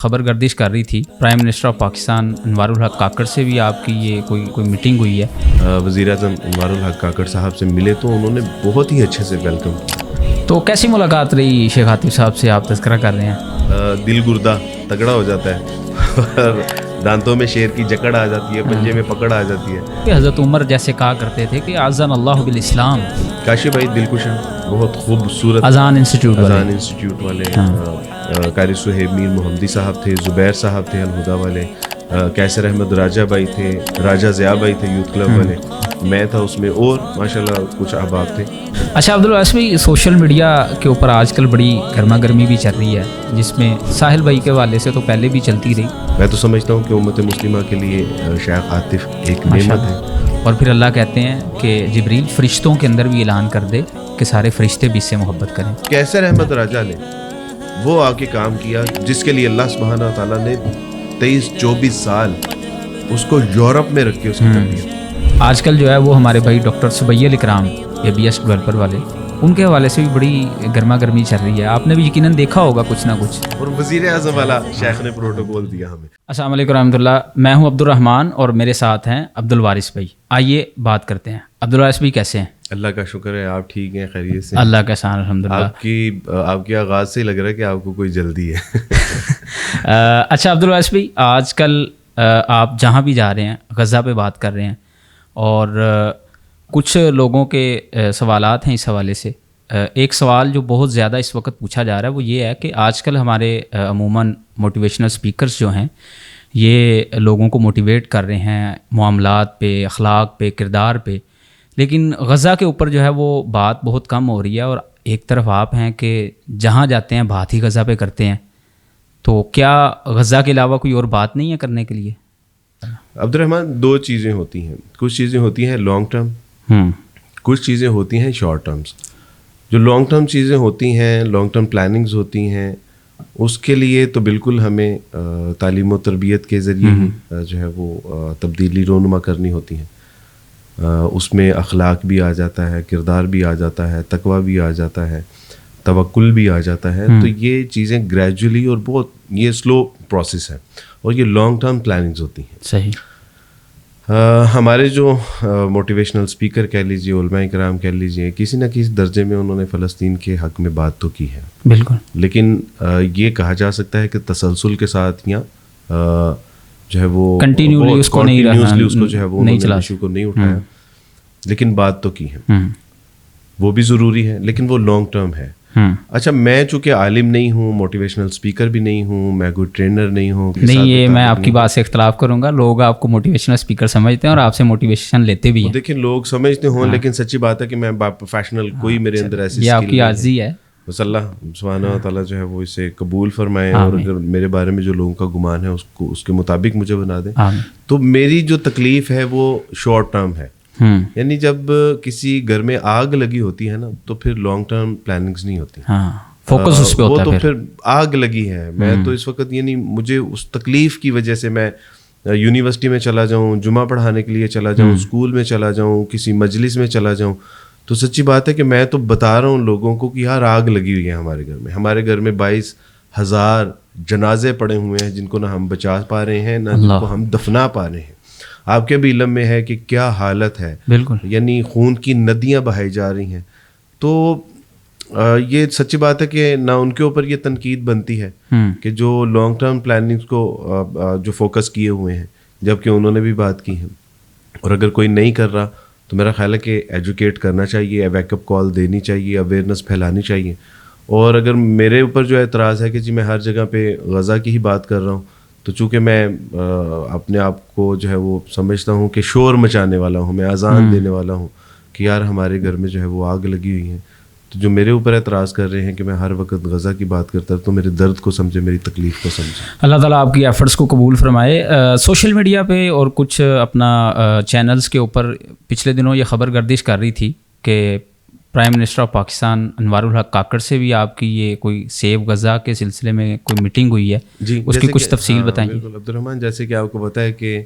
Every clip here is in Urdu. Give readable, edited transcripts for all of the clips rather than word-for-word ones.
خبر گردش کر رہی تھی پرائم منسٹر آف پاکستان انوار الحق کاکڑ سے بھی آپ کی یہ کوئی میٹنگ ہوئی ہے؟ وزیر اعظم انوار الحق کاکڑ صاحب سے ملے تو انہوں نے بہت ہی اچھے سے ویلکم کیا. تو کیسی ملاقات رہی شیخ عاطف صاحب سے آپ تذکرہ کر رہے ہیں؟ دل گردہ تگڑا ہو جاتا ہے اور دانتوں میں شیر کی جکڑ آ جاتی ہے, پنجے میں پکڑ آ جاتی ہے. کہ حضرت عمر جیسے کہا کرتے تھے کہ اذن اللہ بالاسلام. کاشف بھائی دلکش بہت خوبصورت اذان انسٹیٹیوٹ والے قاری صہیب میر محمدی صاحب تھے, زبیر صاحب تھے الہدا والے, کیسر احمد راجہ بھائی تھے, راجہ ضیاء بھائی تھے یوتھ کلب والے, میں تھا اس میں, اور ماشاءاللہ کچھ احباب تھے. اچھا عبدالواسع بھائی, سوشل میڈیا کے اوپر آج کل بڑی گرما گرمی بھی چل رہی ہے جس میں ساحل بھائی کے حوالے سے تو پہلے بھی چلتی رہی. میں تو سمجھتا ہوں کہ امت مسلمہ کے لیے شیخ عاطف ایک نعمت ہے. اور پھر اللہ کہتے ہیں کہ جبریل فرشتوں کے اندر بھی اعلان کر دے کہ سارے فرشتے بھی اس سے محبت کریں. کیسر احمد راجہ نے وہ آ کے کام کیا جس کے لیے اللہ سبحانہ و تعالیٰ نے 23-24 سال اس کو یورپ میں رکھ کے اس کی تربیت. آج کل جو ہے وہ ہمارے بھائی ڈاکٹر سبیہ الاکرام ABS ڈیولپر والے, ان کے حوالے سے بھی بڑی گرما گرمی چل رہی ہے. آپ نے بھی یقیناً دیکھا ہوگا کچھ نہ کچھ. اور وزیر اعظم والا شیخ نے پروٹوکول دیا ہمیں. السلام علیکم رحمۃ اللہ. میں ہوں عبد الرحمن اور میرے ساتھ ہیں عبدالوارث بھائی. آئیے بات کرتے ہیں. عبدالوارث بھائی کیسے ہیں؟ اللہ کا شکر ہے, آپ ٹھیک ہیں, خیریت سے؟ اللہ کا احسان الحمدللہ. آپ کی آغاز سے ہی لگ رہا ہے کہ آپ کو کوئی جلدی ہے. اچھا عبدالوارث بھائی, آج کل آپ جہاں بھی جا رہے ہیں غزہ پہ بات کر رہے ہیں, اور کچھ لوگوں کے سوالات ہیں اس حوالے سے. ایک سوال جو بہت زیادہ اس وقت پوچھا جا رہا ہے وہ یہ ہے کہ آج کل ہمارے عموماً موٹیویشنل اسپیکرز جو ہیں یہ لوگوں کو موٹیویٹ کر رہے ہیں معاملات پہ, اخلاق پہ, کردار پہ, لیکن غزہ کے اوپر جو ہے وہ بات بہت کم ہو رہی ہے. اور ایک طرف آپ ہیں کہ جہاں جاتے ہیں بات ہی غزہ پہ کرتے ہیں, تو کیا غزہ کے علاوہ کوئی اور بات نہیں ہے کرنے کے لیے؟ عبد الرحمن, دو چیزیں ہوتی ہیں. کچھ چیزیں ہوتی ہیں لانگ ٹرم, کچھ چیزیں ہوتی ہیں شارٹ ٹرمز. جو لانگ ٹرم چیزیں ہوتی ہیں, لانگ ٹرم پلاننگز ہوتی ہیں, اس کے لیے تو بالکل ہمیں تعلیم و تربیت کے ذریعے ہی جو ہے وہ تبدیلی رونما کرنی ہوتی ہیں. اس میں اخلاق بھی آ جاتا ہے, کردار بھی آ جاتا ہے, تقویٰ بھی آ جاتا ہے, توکل بھی آ جاتا ہے. تو یہ چیزیں گریجولی اور بہت یہ سلو پروسیس ہے, اور یہ لانگ ٹرم پلاننگز ہوتی ہیں. صحیح. ہمارے جو موٹیویشنل اسپیکر کہہ لیجیے, علماء کرام کہہ لیجیے, کسی نہ کسی درجے میں انہوں نے فلسطین کے حق میں بات تو کی ہے بالکل, لیکن یہ کہا جا سکتا ہے کہ تسلسل کے ساتھ یا جو ہے وہ کنٹینیوسلی اس کو جو ہے وہ ایشو کو نہیں اٹھایا, لیکن بات تو کی ہے. وہ بھی ضروری ہے لیکن وہ لانگ ٹرم ہے. اچھا, میں چونکہ عالم نہیں ہوں, موٹیویشنل اسپیکر بھی نہیں ہوں, میں کوئی ٹرینر نہیں ہوں. نہیں, یہ میں آپ کی بات سے اختلاف کروں گا. لوگ آپ کو موٹیویشنل اسپیکر سمجھتے ہیں اور آپ سے موٹیویشن لیتے بھی ہیں. دیکھیں, لوگ سمجھتے ہوں لیکن سچی بات ہے کہ میں پروفیشنل کوئی میرے اندر ایسی یہ آپ کی عاجزی ہے. بس اللہ سبحانہ و تعالیٰ جو ہے وہ اسے قبول فرمائے, اور اگر میرے بارے میں جو لوگوں کا گمان ہے اس کے مطابق مجھے بنا دیں. تو میری جو تکلیف ہے وہ شارٹ ٹرم ہے. یعنی جب کسی گھر میں آگ لگی ہوتی ہے نا تو پھر لانگ ٹرم پلاننگز نہیں ہوتی, فوکس اس پہ ہوتا ہے. وہ تو پھر آگ لگی ہے. میں تو اس وقت یعنی مجھے اس تکلیف کی وجہ سے میں یونیورسٹی میں چلا جاؤں, جمعہ پڑھانے کے لیے چلا جاؤں, اسکول میں چلا جاؤں, کسی مجلس میں چلا جاؤں, تو سچی بات ہے کہ میں تو بتا رہا ہوں لوگوں کو کہ یار آگ لگی ہوئی ہے ہمارے گھر میں. ہمارے گھر میں 22,000 جنازے پڑے ہوئے ہیں جن کو نہ ہم بچا پا رہے ہیں نہ جن کو ہم دفنا پا رہے ہیں. آپ کے بھی علم میں ہے کہ کیا حالت ہے, بالکل, یعنی خون کی ندیاں بہائی جا رہی ہیں. تو یہ سچی بات ہے کہ نہ ان کے اوپر یہ تنقید بنتی ہے کہ جو لانگ ٹرم پلاننگز کو جو فوکس کیے ہوئے ہیں, جبکہ انہوں نے بھی بات کی ہے. اور اگر کوئی نہیں کر رہا تو میرا خیال ہے کہ ایجوکیٹ کرنا چاہیے, ویک اپ کال دینی چاہیے, اویئرنیس پھیلانی چاہیے. اور اگر میرے اوپر جو اعتراض ہے کہ جی میں ہر جگہ پہ غزہ کی ہی بات کر رہا ہوں, تو چونکہ میں اپنے آپ کو جو ہے وہ سمجھتا ہوں کہ شور مچانے والا ہوں, میں اذان دینے والا ہوں کہ یار ہمارے گھر میں جو ہے وہ آگ لگی ہوئی ہے, تو جو میرے اوپر اعتراض کر رہے ہیں کہ میں ہر وقت غزہ کی بات کرتا ہوں, تو میرے درد کو سمجھے, میری تکلیف کو سمجھے. اللہ تعالیٰ آپ کی ایفرٹس کو قبول فرمائے. سوشل میڈیا پہ اور کچھ اپنا چینلز کے اوپر پچھلے دنوں یہ خبر گردش کر رہی تھی کہ پرائم منسٹر آف پاکستان انوار الحق کاکڑ سے بھی آپ کی یہ کوئی سیو غزہ کے سلسلے میں کوئی میٹنگ ہوئی ہے. جی, اس کی کچھ تفصیل بتائیں. بالکل عبد الرحمن, جیسے کہ آپ کو پتہ ہے کہ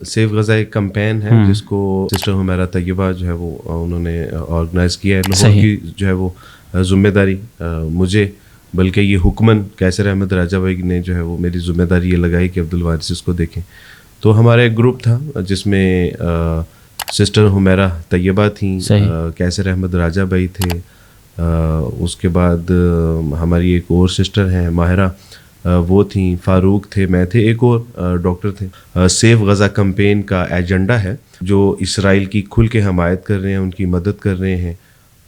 سیو غزہ ایک کمپین ہے جس کو سسٹر حمیرہ طیبہ جو ہے وہ انہوں نے آرگنائز کیا ہے. لوگوں کی جو ہے وہ ذمہ داری مجھے بلکہ یہ حکمن قیصر احمد راجہ بھائی نے جو ہے وہ میری ذمہ داری یہ لگائی کہ عبدالوارث اس کو دیکھیں. تو ہمارا ایک گروپ تھا جس میں سسٹر حمیرہ طیبہ تھیں, قیصر احمد راجہ بھائی تھے, اس کے بعد ہماری ایک اور سسٹر ہیں ماہرہ, وہ تھیں, فاروق تھے, میں تھے, ایک اور ڈاکٹر تھے. سیف غزہ کمپین کا ایجنڈا ہے جو اسرائیل کی کھل کے حمایت کر رہے ہیں, ان کی مدد کر رہے ہیں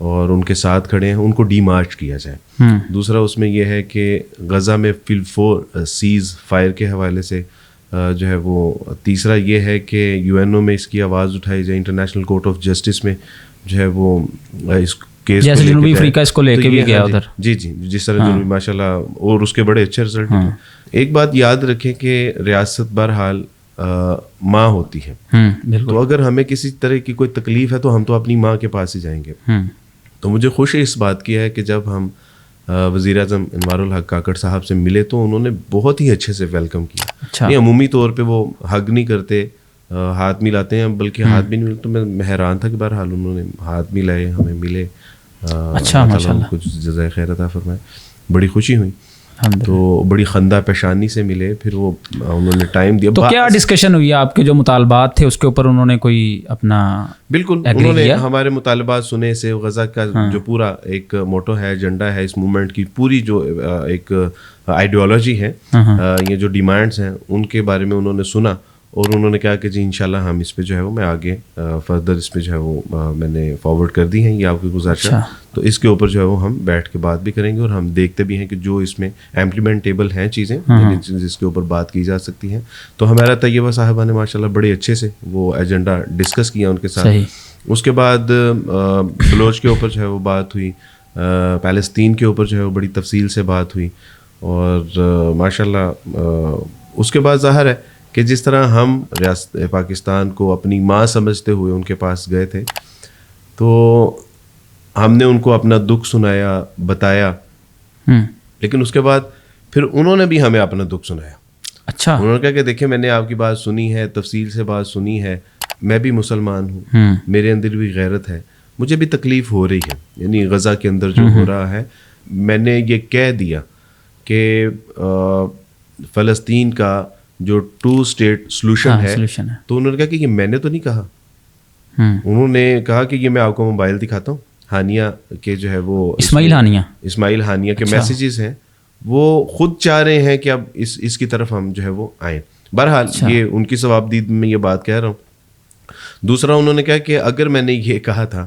اور ان کے ساتھ کھڑے ہیں, ان کو ڈی مارچ کیا جائے. دوسرا اس میں یہ ہے کہ غزہ میں فل فور سیز فائر کے حوالے سے جو ہے وہ, تیسرا یہ ہے کہ یو این او میں اس کی آواز اٹھائی جائے, انٹرنیشنل کورٹ آف جسٹس میں جو ہے وہ اس کیس جیسے جنوبی افریقہ اس کو لے کے بھی گیا ادھر. جی جس طرح جنوبی ماشاء اللہ, اور اس کے بڑے اچھے رزلٹ ہیں. ایک بات یاد رکھیں کہ ریاست بہرحال ماں ہوتی ہے, تو اگر ہمیں کسی طرح کی کوئی تکلیف ہے تو ہم تو اپنی ماں کے پاس ہی جائیں گے. تو مجھے خوشی اس بات کی ہے کہ جب ہم وزیر اعظم انوار الحق کاکڑ صاحب سے ملے تو انہوں نے بہت ہی اچھے سے ویلکم کیا. نہیں, عمومی طور پہ وہ حگ نہیں کرتے, ہاتھ ملاتے ہیں, بلکہ ہاتھ بھی نہیں ملتے. تو میں حیران تھا کہ بہرحال انہوں نے ہاتھ ملائے, ہمیں ملے. اچھا, ماشاءاللہ, کچھ جزائے خیر عطا فرمائے. بڑی خوشی ہوئی. تو بڑی خندہ پیشانی سے ملے, پھر وہ انہوں نے ٹائم دیا. تو کیا ڈسکشن ہوئی آپ کے جو مطالبات تھے اس کے اوپر انہوں نے کوئی اپنا؟ بالکل, انہوں نے ہمارے مطالبات سنے. سے غزہ کا جو پورا ایک موٹو ہے, ایجنڈا ہے اس موومنٹ کی, پوری جو ایک آئیڈیالوجی ہے, یہ جو ڈیمانڈس ہیں ان کے بارے میں انہوں نے سنا, اور انہوں نے کہا کہ جی انشاءاللہ ہم اس پہ جو ہے وہ, میں آگے فردر اس پہ جو ہے وہ میں نے فارورڈ کر دی ہیں یہ آپ کی گزارش. تو اس کے اوپر جو ہے وہ ہم بیٹھ کے بات بھی کریں گے, اور ہم دیکھتے بھی ہیں کہ جو اس میں امپلیمنٹیبل ہیں چیزیں جس کے اوپر بات کی جا سکتی ہیں. تو ہمارا طیبہ صاحبہ نے ماشاءاللہ بڑے اچھے سے وہ ایجنڈا ڈسکس کیا ان کے ساتھ. اس کے بعد بلوچ کے اوپر جو ہے وہ بات ہوئی, پیلسطین کے اوپر جو ہے وہ بڑی تفصیل سے بات ہوئی. اور ماشاءاللہ اس کے بعد ظاہر ہے کہ جس طرح ہم ریاست پاکستان کو اپنی ماں سمجھتے ہوئے ان کے پاس گئے تھے, تو ہم نے ان کو اپنا دکھ سنایا, بتایا, لیکن اس کے بعد پھر انہوں نے بھی ہمیں اپنا دکھ سنایا. اچھا, انہوں نے کہا کہ دیکھیں میں نے آپ کی بات سنی ہے, تفصیل سے بات سنی ہے, میں بھی مسلمان ہوں, میرے اندر بھی غیرت ہے, مجھے بھی تکلیف ہو رہی ہے, یعنی غزہ کے اندر جو ہو رہا ہے. میں نے یہ کہہ دیا کہ فلسطین کا جو 2 اسٹیٹ سلوشن ہے, تو انہوں نے کہا کہ یہ میں نے تو نہیں کہا. انہوں نے کہا کہ یہ میں آپ کو موبائل دکھاتا ہوں, ہانیہ کے جو ہے وہ اسماعیل ہانیہ کے میسیجز ہیں, وہ خود چاہ رہے ہیں کہ اب اس کی طرف ہم جو ہے وہ آئیں. بہرحال یہ ان کی ثوابدید میں یہ بات کہہ رہا ہوں. دوسرا انہوں نے کہا کہ اگر میں نے یہ کہا تھا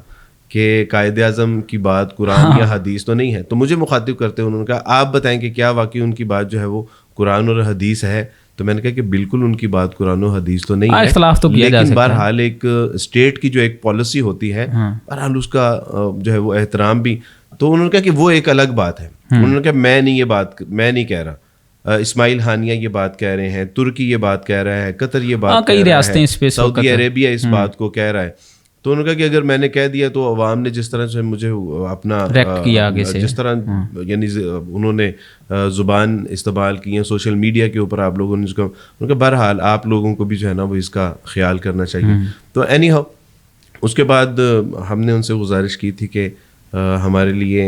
کہ قائد اعظم کی بات قرآن یا حدیث تو نہیں ہے, تو مجھے مخاطب کرتے انہوں نے کہا آپ بتائیں کہ کیا واقعی ان کی بات جو ہے وہ قرآن اور حدیث ہے. تو میں نے کہا کہ بالکل ان کی بات قرآن و حدیث تو نہیں ہے, اختلاف تو کیا جا سکتا ہے, لیکن بہرحال ایک اسٹیٹ کی جو ایک پالیسی ہوتی ہے, بہرحال اس کا جو ہے وہ احترام بھی. تو انہوں نے کہا کہ وہ ایک الگ بات ہے. انہوں نے کہا میں نہیں کہہ رہا, اسماعیل ہانیہ یہ بات کہہ رہے ہیں, ترکی یہ بات کہہ رہا ہے, قطر یہ بات کہہ رہا ہے, سعودی عربیہ اس بات کو کہہ رہا ہے. تو انہوں نے کہا کہ اگر میں نے کہہ دیا تو عوام نے جس طرح سے مجھے اپنا جس طرح یعنی انہوں نے زبان استعمال کی ہے سوشل میڈیا کے اوپر, آپ لوگوں نے اس کا بہرحال آپ لوگوں کو بھی جو ہے نا وہ اس کا خیال کرنا چاہیے. تو اینی ہاؤ اس کے بعد ہم نے ان سے گزارش کی تھی کہ ہمارے لیے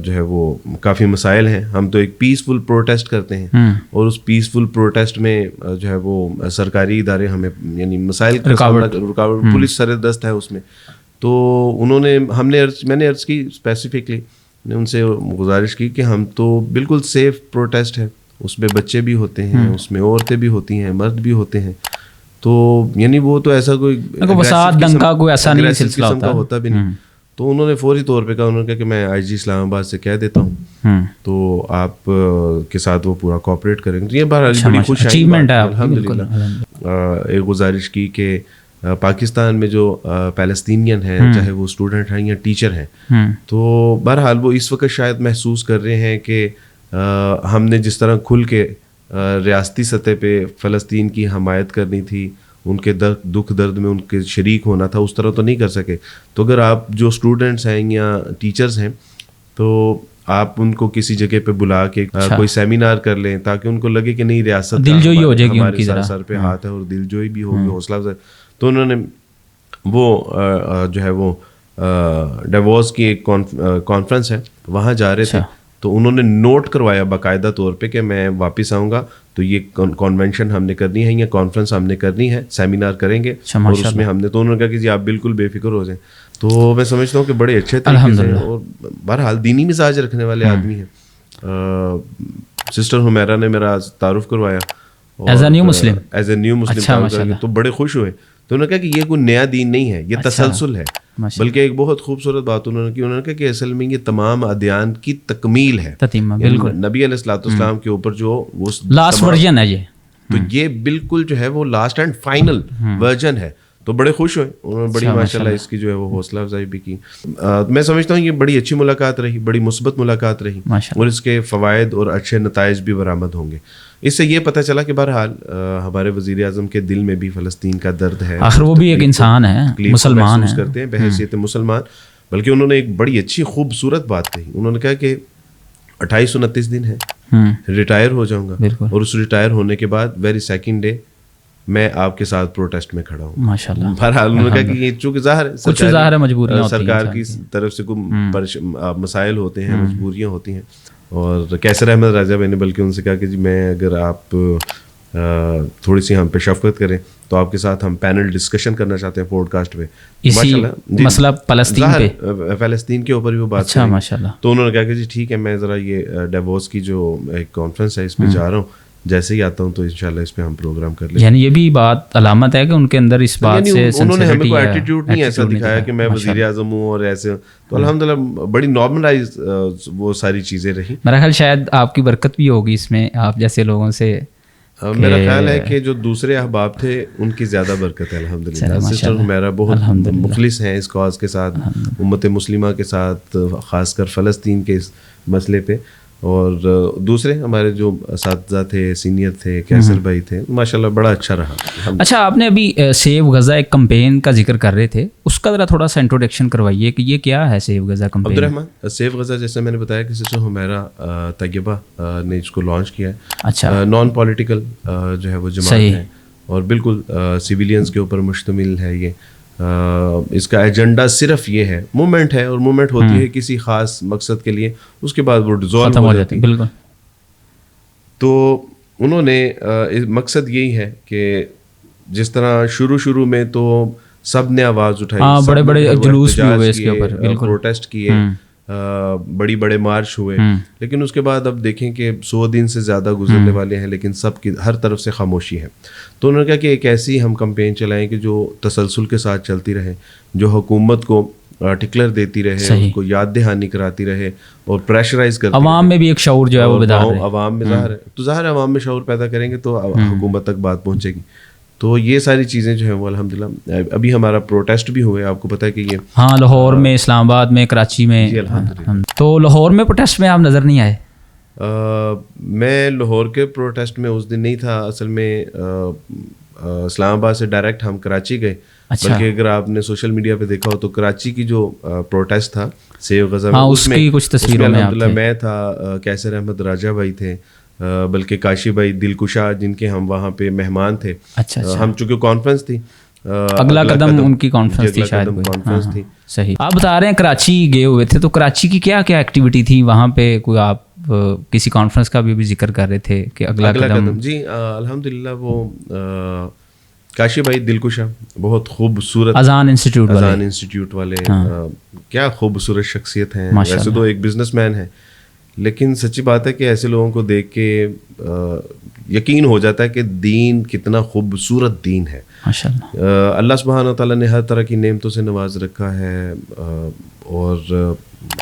جو ہے وہ کافی مسائل ہیں, ہم تو ایک پیسفل پروٹیسٹ کرتے ہیں, اور اس پیسفل پروٹیسٹ میں جو ہے وہ سرکاری ادارے ہمیں یعنی مسائل رکاوٹ پولیس سر دست ہے اس میں. تو انہوں نے میں نے عرض کی اسپیسیفکلی نے ان سے گزارش کی کہ ہم تو بالکل سیف پروٹیسٹ ہے, اس میں بچے بھی ہوتے ہیں, اس میں عورتیں بھی ہوتی ہیں, مرد بھی ہوتے ہیں. تو یعنی وہ تو ایسا کوئی دنگا کوئی ایسا نہیں سلسلہ ہوتا بھی نہیں. تو انہوں نے فوری طور پہ کہا, انہوں نے کہا کہ میں آئی جی اسلام آباد سے کہہ دیتا ہوں, تو آپ کے ساتھ وہ پورا کوآپریٹ کریں گے. یہ بڑی خوش اچیومنٹ ہے الحمدللہ. ایک گزارش کی کہ پاکستان میں جو پیلسطینین ہیں, چاہے وہ اسٹوڈنٹ ہیں یا ٹیچر ہیں, تو بہرحال وہ اس وقت شاید محسوس کر رہے ہیں کہ ہم نے جس طرح کھل کے ریاستی سطح پہ فلسطین کی حمایت کرنی تھی, ان کے دکھ درد میں ان کے شریک ہونا تھا, اس طرح تو نہیں کر سکے. تو اگر آپ جو اسٹوڈنٹس ہیں یا ٹیچرز ہیں, تو آپ ان کو کسی جگہ پہ بلا کے کوئی سیمینار کر لیں, تاکہ ان کو لگے کہ نہیں ریاست دلجوئی ہو جائے گی, ہمارے سر پہ ہاتھ ہے, اور دلجوئی بھی ہوگی, حوصلہ افزائی. تو انہوں نے وہ جو ہے وہ ڈیووس کی ایک کانفرنس ہے, وہاں جا رہے تھے, تو انہوں نے نوٹ کروایا باقاعدہ طور پہ کہ میں واپس آؤں گا تو یہ کنونشن ہم نے کرنی ہے یا کانفرنس ہم نے کرنی ہے, سیمینار کریں گے, اور اس میں ہم نے, تو انہوں نے کہا کہ جی آپ بالکل بے فکر ہو جائیں. تو میں سمجھتا ہوں کہ بڑے اچھے طریقے سے, اور بہرحال دینی مزاج رکھنے والے آدمی ہیں. سسٹر حمیرہ نے میرا تعارف کروایا ایز اے نیو مسلم, تو بڑے خوش ہوئے. تو انہوں نے کہا کہ یہ کوئی نیا دین نہیں ہے, یہ تسلسل ہے. بلکہ ایک بہت خوبصورت بات انہوں نے کی, انہوں نے کہا کہ اصل میں یہ تمام ادیان کی تکمیل ہے, نبی علیہ الصلوۃ والسلام کے اوپر جو وہ لاسٹ ورژن ہے یہ, تو یہ بالکل جو ہے وہ لاسٹ اینڈ فائنل ورژن ہے. تو بڑے خوش ہوئے, انہوں نے بڑی ماشاءاللہ اس کی جو ہے وہ حوصلہ افزائی بھی کی. میں سمجھتا ہوں یہ بڑی اچھی ملاقات رہی, بڑی مثبت ملاقات رہی, اور اس کے فوائد اور اچھے نتائج بھی برآمد ہوں گے. اس سے یہ پتہ چلا کہ بہرحال ہمارے وزیر اعظم کے دل میں بھی فلسطین کا درد ہے, آخر وہ بھی ایک انسان ہے, مسلمان ہے, کرتے ہیں بحیثیت مسلمان. بلکہ انہوں نے ایک بڑی اچھی خوبصورت بات کہی. انہوں نے کہا کہ 28-29 دن ہے, ریٹائر ہو جاؤں گا, اور اس ریٹائر ہونے کے بعد ویری سیکنڈ ڈے میں آپ کے ساتھ پروٹیسٹ میں کھڑا ہوں. ماشاءاللہ. بہرحال انہوں نے کہا کہ یہ چونکہ ظاہر ہے سرکار کی طرف سے کوئی مسائل ہوتے ہیں, مجبوریاں ہوتی ہیں. اور کیسر احمد راجہ بھائی نے بلکہ ان سے کہا کہ جی میں اگر آپ تھوڑی سی ہم پہ شفقت کریں تو آپ کے ساتھ ہم پینل ڈسکشن کرنا چاہتے ہیں پوڈ کاسٹ پہ, اسی مسئلہ فلسطین کے اوپر بھی وہ بات. تو انہوں نے کہا کہ جی ٹھیک ہے, میں ذرا یہ ڈیووس کی جو ایک کانفرنس ہے اس پہ جا رہا ہوں, جیسے ہی آتا ہوں تو انشاءاللہ اس پہ ہم پروگرام کر لیں. یعنی یہ بھی بات علامت ہے کہ ان کے اندر اس بات سے انہوں نے ہمیں کوئی ایٹیٹیوڈ نہیں ایسا دکھایا کہ میں وزیر اعظم ہوں اور ایسے, تو الحمدللہ بڑی نارملائز وہ ساری چیزیں رہی. میرا خیال شاید آپ کی برکت بھی ہوگی اس میں, آپ جیسے لوگوں سے. میرا خیال ہے کہ جو دوسرے احباب تھے ان کی زیادہ برکت ہے الحمدللہ. سسٹر حمیرہ بہت مخلص ہیں اس کاز کے ساتھ, امت مسلمہ کے ساتھ, خاص کر فلسطین کے اس مسئلے پہ. اور دوسرے ہمارے جو اساتذہ تھے, سینئر تھے, کیسر بھائی تھے, ماشاءاللہ بڑا اچھا رہا. اچھا, آپ نے ابھی سیو غزہ ایک کمپین کا ذکر کر رہے تھے, اس کا ذرا تھوڑا سا انٹروڈکشن کروائیے کہ یہ کیا ہے save Gaza campaign. Abdul Rahman, save Gaza جیسے میں نے بتایا کہ سسٹر حمیرہ طیبہ نے اس کو لانچ کیا ہے. اچھا, نان پولیٹیکل جو ہے وہ جماعت ہے, اور بالکل سویلینز کے اوپر مشتمل ہے. یہ اس کا ایجنڈا صرف یہ ہے, موومنٹ ہے, اور موومنٹ ہوتی ہے کسی خاص مقصد کے لیے, اس کے بعد وہ ڈیزالو ہو جاتی ہے. بالکل. تو انہوں نے مقصد یہی ہے کہ جس طرح شروع میں تو سب نے آواز اٹھائی, بڑے بڑے جلوس بھی ہوئے اس کے اوپر, پروٹیسٹ کیے, بڑے مارچ ہوئے, لیکن اس کے بعد اب دیکھیں کہ 100 دن سے زیادہ گزرنے والے ہیں, لیکن سب کی ہر طرف سے خاموشی ہے. تو انہوں نے کہا کہ ایک ایسی ہم کمپین چلائیں کہ جو تسلسل کے ساتھ چلتی رہے, جو حکومت کو ٹکلر دیتی رہے, اس کو یاد دہانی کراتی رہے, اور پریشرائز کرتی رہے. عوام میں بھی ایک شعور جو ہے وہ بیدار رہے. عوام میں ظاہر ہے, تو ظاہر ہے عوام میں شعور پیدا کریں گے تو حکومت تک بات پہنچے گی. تو یہ ساری چیزیں جو ہیں وہ الحمدللہ, ابھی ہمارا پروٹیسٹ بھی ہوئے, آپ کو پتہ ہے کہ یہ لاہور میں, اسلام آباد میں, کراچی میں. تو لاہور میں پروٹیسٹ میں آپ نظر نہیں آئے؟ میں لاہور کے پروٹیسٹ میں اس دن نہیں تھا. اصل میں اسلام آباد سے ڈائریکٹ ہم کراچی گئے. بلکہ اگر آپ نے سوشل میڈیا پہ دیکھا ہو تو کراچی کی جو پروٹیسٹ تھا سیو غزہ میں, اس کی کچھ تصویروں میں الحمدللہ میں تھا, کیسر احمد راجہ بھائی تھے, بلکہ کاشی بھائی دلکشا جن کے ہم وہاں پہ مہمان تھے. ہم چونکہ کانفرنس تھی, اگلا قدم ان کی کانفرنس تھی شاید. کانفرنس تھی. صحیح. آپ بتا رہے ہیں کراچی گئے ہوئے تھے, تو کراچی کی کیا کیا ایکٹیویٹی تھی وہاں پہ؟ کوئی آپ کسی کانفرنس کا بھی ذکر کر رہے تھے کہ اگلا قدم. جی الحمدللہ وہ کاشی بھائی دلکشا بہت خوبصورت, اذان انسٹیٹیوٹ والے, کیا خوبصورت شخصیت ہیں. ویسے تو ایک بزنس مین ہے, لیکن سچی بات ہے کہ ایسے لوگوں کو دیکھ کے یقین ہو جاتا ہے کہ دین کتنا خوبصورت دین ہے. اللہ سبحانہ تعالیٰ نے ہر طرح کی نعمتوں سے نواز رکھا ہے, اور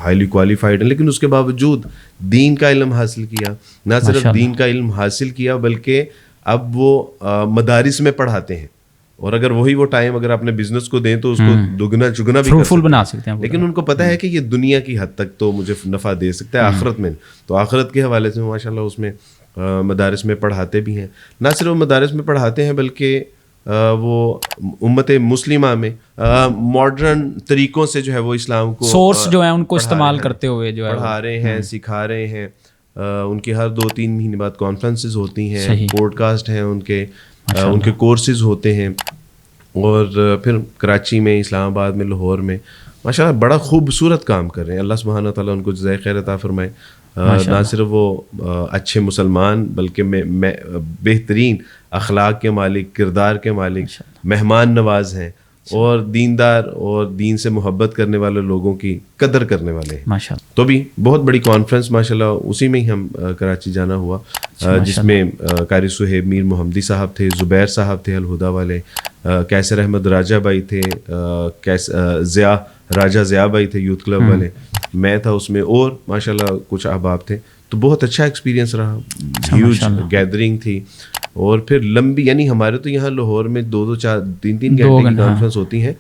ہائیلی کوالیفائڈ ہیں, لیکن اس کے باوجود دین کا علم حاصل کیا. نہ صرف دین کا علم حاصل کیا بلکہ اب وہ مدارس میں پڑھاتے ہیں, اور اگر وہی وہ ٹائم اگر اپنے بزنس کو دیں تو اس کو دگنا چگنا بھی بنا سکتے ہیں. لیکن ان کو پتہ ہے کہ یہ دنیا کی حد تک تو مجھے نفع دے سکتا ہے, آخرت میں. تو آخرت کے حوالے سے ماشاءاللہ اس میں مدارس میں پڑھاتے بھی ہیں. نہ صرف مدارس میں پڑھاتے ہیں بلکہ وہ امت مسلمہ میں ماڈرن طریقوں سے جو ہے وہ اسلام کو سورس جو ہیں ان کو استعمال کرتے ہوئے جو ہے پڑھا رہے ہیں, سکھا رہے ہیں. ان کی ہر 2-3 مہینے بعد کانفرنسز ہوتی ہیں, پوڈ کاسٹ ہیں ان کے کورسز ہوتے ہیں. اور پھر کراچی میں, اسلام آباد میں, لاہور میں ماشاءاللہ بڑا خوبصورت کام کر رہے ہیں. اللہ سبحانہ تعالیٰ ان کو جزائے خیر عطا فرمائے. نہ صرف وہ اچھے مسلمان بلکہ بہترین اخلاق کے مالک، کردار کے مالک، مہمان نواز ہیں، اور دیندار اور دین سے محبت کرنے والے لوگوں کی قدر کرنے والے ہیں ماشاءاللہ. تو بھی بہت بڑی کانفرنس ماشاءاللہ اسی میں ہی ہم کراچی جانا ہوا، جس میں قاری صہیب میر محمدی صاحب تھے، زبیر صاحب تھے الہدا والے، کیسر احمد راجہ بھائی تھے، راجہ ضیاء بھائی تھے یوتھ کلب والے، میں تھا اس میں، اور ماشاءاللہ کچھ احباب تھے. تو بہت اچھا ایکسپیرینس رہا، ہیوج گیدرنگ تھی. اور پھر لمبی، یعنی ہمارے تو یہاں لاہور میں 2-4-3 گھنٹے کی کانفرنس ہوتی ہیں،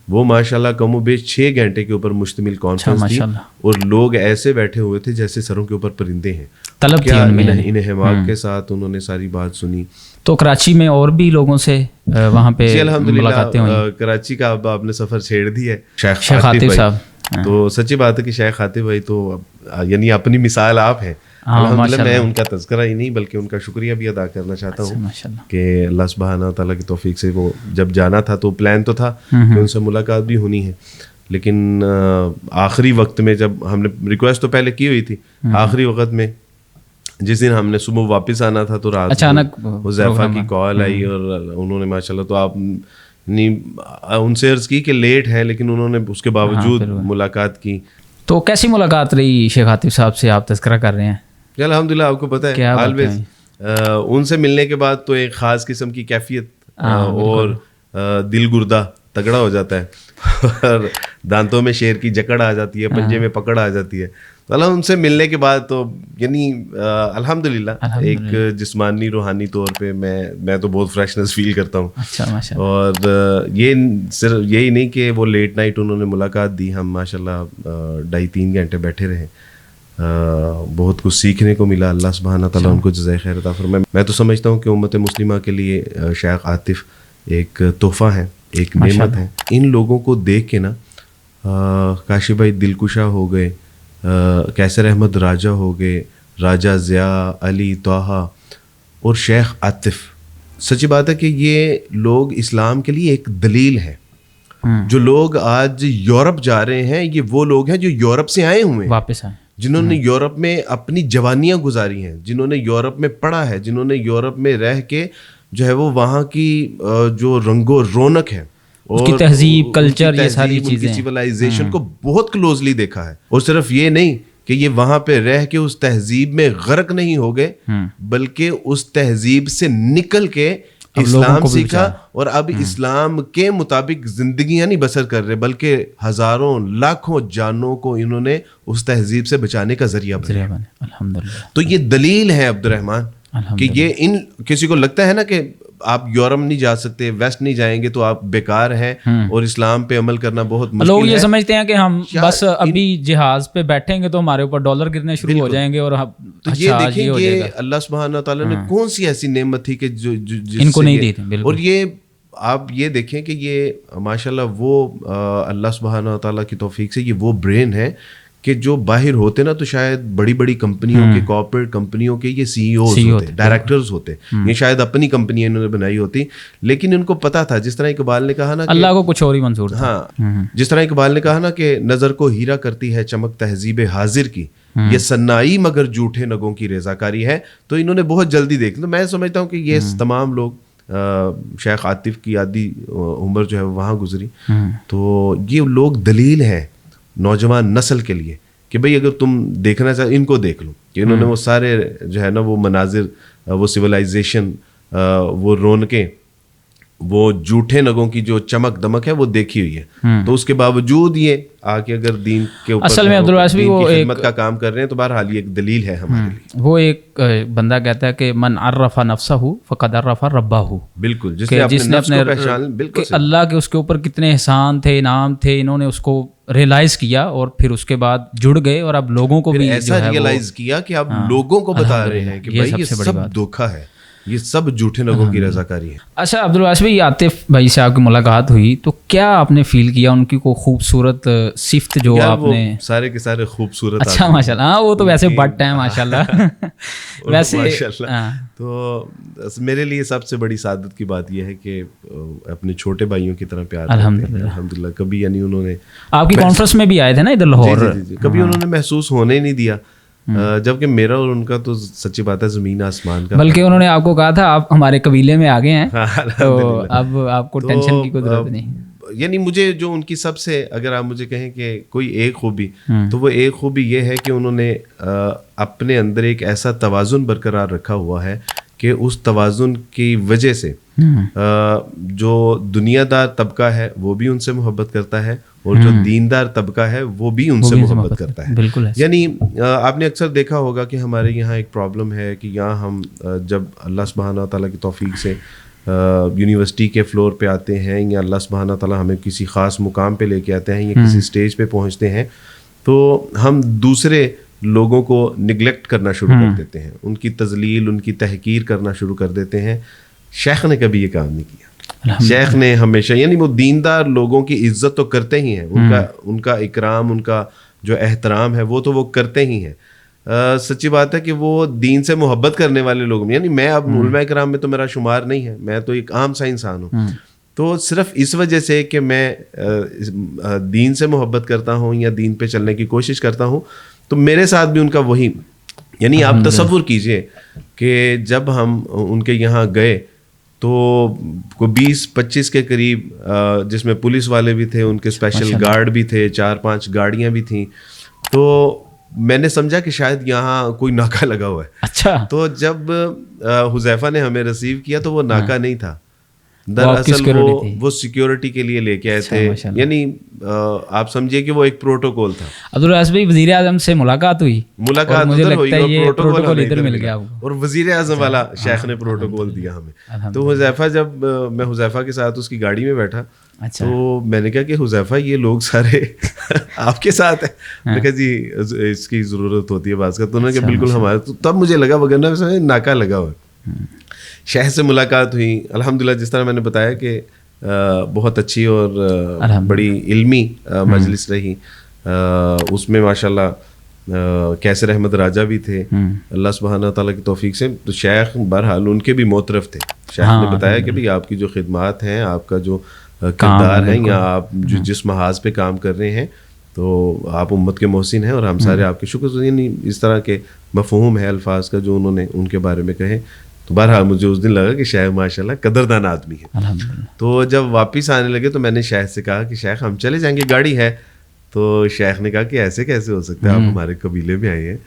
وہ ماشاءاللہ کم و بیش 6 گھنٹے کے اوپر مشتمل کانفرنس تھی، اور لوگ ایسے بیٹھے ہوئے تھے جیسے سروں کے اوپر پرندے ہیں. طلب کیا انہماک کے ساتھ انہوں نے ساری بات سنی. تو کراچی میں اور بھی لوگوں سے وہاں پہ ملاقاتیں ہوئی؟ کراچی کا اب آپ نے سفر چھیڑ دی ہے. شیخ عاطف صاحب، تو سچی بات ہے کہ شیخ عاطف بھائی تو یعنی اپنی مثال آپ ہیں. الحمدللہ میں ان کا تذکرہ ہی نہیں بلکہ ان کا شکریہ بھی ادا کرنا چاہتا ہوں کہ اللہ سبحانہ تعالیٰ کی توفیق سے وہ جب جانا تھا تو پلان تو تھا کہ ان سے ملاقات بھی ہونی ہے، لیکن آخری وقت میں جب ہم نے ریکویسٹ تو پہلے کی ہوئی تھی، آخری وقت میں جس دن ہم نے صبح واپس آنا تھا تو رات اچانک حذیفہ کی کال آئی، اور انہوں نے ماشاءاللہ، تو آپ نے ان سے عرض کی کہ لیٹ ہیں لیکن انہوں نے اس کے باوجود ملاقات کی. تو کیسی ملاقات رہی شیخ عاطف صاحب سے؟ آپ تذکرہ کر رہے ہیں. الحمدللہ آپ کو پتہ ہے آلویز ان سے ملنے کے بعد تو ایک خاص قسم کی کیفیت اور دل گردہ تگڑا ہو جاتا ہے، اور دانتوں میں شیر کی جکڑ آ جاتی ہے، پنجے میں پکڑ آ جاتی ہے. تو اللہ ان سے ملنے کے بعد تو یعنی الحمدللہ ایک جسمانی روحانی طور پہ میں تو بہت فریشنس فیل کرتا ہوں. اور یہ صرف یہی نہیں کہ وہ لیٹ نائٹ انہوں نے ملاقات دی، ہم ماشاءاللہ 2.5-3 گھنٹے بیٹھے رہے، بہت کچھ سیکھنے کو ملا. اللہ سبحانہ تعالیٰ ان کو جزائے خیر عطا فرمائے. میں تو سمجھتا ہوں کہ امت مسلمہ کے لیے شیخ عاطف ایک تحفہ ہے، ایک نعمت ہے. ان لوگوں کو دیکھ کے نا کاشف بھائی دلکشا ہو گئے، کیسر احمد راجہ ہو گئے، راجہ ضیاء، علی طٰہٰ اور شیخ عاطف. سچی بات ہے کہ یہ لوگ اسلام کے لیے ایک دلیل ہے. جو لوگ آج یورپ جا رہے ہیں یہ وہ لوگ ہیں جو یورپ سے آئے ہوئے ہیں، واپس آئے، جنہوں نے یورپ میں اپنی جوانیاں گزاری ہیں، جنہوں نے یورپ میں پڑھا ہے، جنہوں نے یورپ میں رہ کے جو ہے وہ وہاں کی جو رنگ و رونق ہے، اس کی تہذیب، کلچر، یہ ساری چیزیں، سیولائزیشن کو بہت کلوزلی دیکھا ہے. اور صرف یہ نہیں کہ یہ وہاں پہ رہ کے اس تہذیب میں غرق نہیں ہو گئے، بلکہ اس تہذیب سے نکل کے اسلام سیکھا، اور اب اسلام کے مطابق زندگیاں نہیں بسر کر رہے بلکہ ہزاروں لاکھوں جانوں کو انہوں نے اس تہذیب سے بچانے کا ذریعہ بنا. الحمدللہ. تو یہ دلیل ہے عبد الرحمن کہ یہ ان کسی کو لگتا ہے نا کہ آپ یورپ نہیں جا سکتے، ویسٹ نہیں جائیں گے تو آپ بیکار ہیں اور اسلام پہ عمل کرنا بہت مشکل ہے. لوگ یہ سمجھتے ہیں کہ ہم بس ابھی جہاز پہ بیٹھیں گے تو ہمارے اوپر ڈالر گرنے شروع ہو جائیں گے، اور تو یہ دیکھیں یہ اللہ سبحانہ تعالیٰ نے کون سی ایسی نعمت تھی کہ جو ان کو نہیں دی تھی. اور یہ آپ یہ دیکھیں کہ یہ ماشاءاللہ وہ اللہ سبحانہ تعالیٰ کی توفیق سے یہ وہ برین ہے کہ جو باہر ہوتے نا تو شاید بڑی بڑی کمپنیوں کے، کارپوریٹ کمپنیوں کے یہ سی ای اوز ہوتے، ڈائریکٹرز ہوتے، یہ شاید اپنی کمپنی انہوں نے بنائی ہوتی، لیکن ان کو پتا تھا، جس طرح اقبال نے کہا نا اللہ کو کچھ اور ہی منظور تھا. ہاں، جس طرح اقبال نے کہا نا کہ نظر کو ہیرا کرتی ہے چمک تہذیب حاضر کی، یہ سنائی مگر جھوٹے نگوں کی رضاکاری ہے. تو انہوں نے بہت جلدی دیکھ لیا. میں سمجھتا ہوں کہ یہ تمام لوگ شیخ عاطف کی آدھی عمر جو ہے وہاں گزری، تو یہ لوگ دلیل ہیں نوجوان نسل کے لیے کہ بھئی اگر تم دیکھنا چاہتے ان کو دیکھ لو کہ انہوں نے وہ سارے جو ہے نا وہ مناظر، وہ سویلائزیشن، وہ رونقیں، وہ جھوٹے نگوں کی جو چمک دمک ہے وہ دیکھی ہوئی ہے. تو اس کے باوجود یہ آ کے اگر دین کے اوپر اصل میں عبدالواسبی وہ خدمت کا کام کر رہے ہیں تو بہرحال یہ ایک دلیل ہے ہمارے لیے. وہ ایک بندہ کہتا ہے کہ من عرف نفسہ فقد عرف ربہ. بالکل، جس نے اپنے بالکل اللہ کے اس کے اوپر کتنے احسان تھے، انعام تھے، انہوں نے اس کو ریئلائز کیا اور پھر اس کے بعد جڑ گئے اور اب لوگوں کو بھی ایسا ریئلائز کیا کہ اب لوگوں کو بتا رہے ہیں کہ بھائی یہ سب دھوکا ہے، یہ سب جھوٹے لوگوں کی رضاکاری ہے. اچھا عبدالواسبی، عاطف بھائی سے آپ کی ملاقات ہوئی تو کیا آپ نے فیل کیا؟ ان کی کوئی خوبصورت صفت جو آپ نے؟ سارے کے سارے خوبصورت. اچھا ماشاءاللہ. ہاں وہ تو ویسے بٹ ہیں ماشاءاللہ. ویسے تو میرے لیے سب سے بڑی سعادت کی بات یہ ہے کہ اپنے چھوٹے بھائیوں کی طرح پیار الحمدللہ. کبھی یعنی انہوں نے آپ کی کانفرنس میں بھی آئے تھے نا ادھر لاہور، کبھی انہوں نے محسوس ہونے نہیں دیا جبکہ میرا اور ان کا تو سچی بات ہے زمین آسمان کا. بلکہ انہوں نے آپ کو کہا تھا آپ ہمارے قبیلے میں آ گئے ہیں تو اب آپ کو ٹینشن کی کوئی ضرورت نہیں. یعنی مجھے جو ان کی سب سے اگر آپ مجھے کہیں کہ کوئی ایک خوبی تو وہ ایک خوبی یہ ہے کہ انہوں نے اپنے اندر ایک ایسا توازن برقرار رکھا ہوا ہے کہ اس توازن کی وجہ سے جو دنیا دار طبقہ ہے وہ بھی ان سے محبت کرتا ہے اور جو دیندار طبقہ ہے وہ بھی ان سے محبت کرتا ہے. بالکل. یعنی آپ نے اکثر دیکھا ہوگا کہ ہمارے یہاں ایک پرابلم ہے کہ یہاں ہم جب اللہ سبحانہ تعالیٰ کی توفیق سے یونیورسٹی کے فلور پہ آتے ہیں یا اللہ سبحانہ تعالیٰ ہمیں کسی خاص مقام پہ لے کے آتے ہیں یا کسی اسٹیج پہ پہنچتے ہیں تو ہم دوسرے لوگوں کو نگلیکٹ کرنا شروع کر دیتے ہیں, ان کی تذلیل, ان کی تحقیر کرنا شروع کر دیتے ہیں. شیخ نے کبھی یہ کام نہیں کیا. شیخ نے ہمیشہ یعنی وہ دیندار لوگوں کی عزت تو کرتے ہی ہیں, ان کا اکرام, ان کا جو احترام ہے وہ تو وہ کرتے ہی ہیں. سچی بات ہے کہ وہ دین سے محبت کرنے والے لوگ, یعنی میں اب علماء کرام میں تو میرا شمار نہیں ہے, میں تو ایک عام سا انسان ہوں. تو صرف اس وجہ سے کہ میں دین سے محبت کرتا ہوں یا دین پہ چلنے کی کوشش کرتا ہوں تو میرے ساتھ بھی ان کا وہی, یعنی آپ تصور کیجئے کہ جب ہم ان کے یہاں گئے تو کوئی 20-25 کے قریب, جس میں پولیس والے بھی تھے, ان کے اسپیشل گارڈ بھی تھے, 4-5 گاڑیاں بھی تھیں. تو میں نے سمجھا کہ شاید یہاں کوئی ناکہ لگا ہوا ہے. اچھا. تو جب حذیفہ نے ہمیں ریسیو کیا تو وہ ناکہ نہیں تھا, دراصل وہ سیکیورٹی کے لیے لے کے آئے تھے. یعنی آپ سمجھیے کہ وہ ایک پروٹوکول تھا. عبدالواس بھائی وزیر اعظم سے ملاقات ہوئی, مجھے لگتا ہے یہ پروٹوکول ادھر مل گیا اور وزیر اعظم والا شیخ نے پروٹوکول دیا ہمیں. تو حذیفہ, جب میں حذیفہ کے ساتھ اس کی گاڑی میں بیٹھا تو میں نے کہا کہ حذیفہ یہ لوگ سارے آپ کے ساتھ ہیں. میں کہا جی اس کی ضرورت ہوتی ہے بعض کا. تو انہوں نے کہا بالکل ہمارے, تو تب مجھے لگا وغیرہ ناکہ لگا ہوا ہے. شیخ سے ملاقات ہوئی الحمدللہ, جس طرح میں نے بتایا کہ بہت اچھی اور بڑی علمی مجلس رہی. اس میں ماشاءاللہ کیسر احمد راجہ بھی تھے اللہ سبحانہ تعالیٰ کی توفیق سے. تو شیخ بہرحال ان کے بھی موترف تھے. شیخ نے بتایا کہ بھئی آپ کی جو خدمات ہیں, آپ کا جو کردار ہے یا آپ جو جس محاذ پہ کام کر رہے ہیں تو آپ امت کے محسن ہیں اور ہم سارے آپ کے شکر. یعنی اس طرح کے مفہوم ہے الفاظ کا جو انہوں نے ان کے بارے میں کہے. تو بہرحال مجھے اس دن لگا کہ شیخ ماشاءاللہ قدردان آدمی ہے. تو جب واپس آنے لگے تو میں نے شیخ سے کہا کہ شیخ ہم چلے جائیں گے, گاڑی ہے. تو شیخ نے کہا کہ ایسے کیسے ہو سکتا ہے, آپ ہمارے قبیلے میں آئے ہیں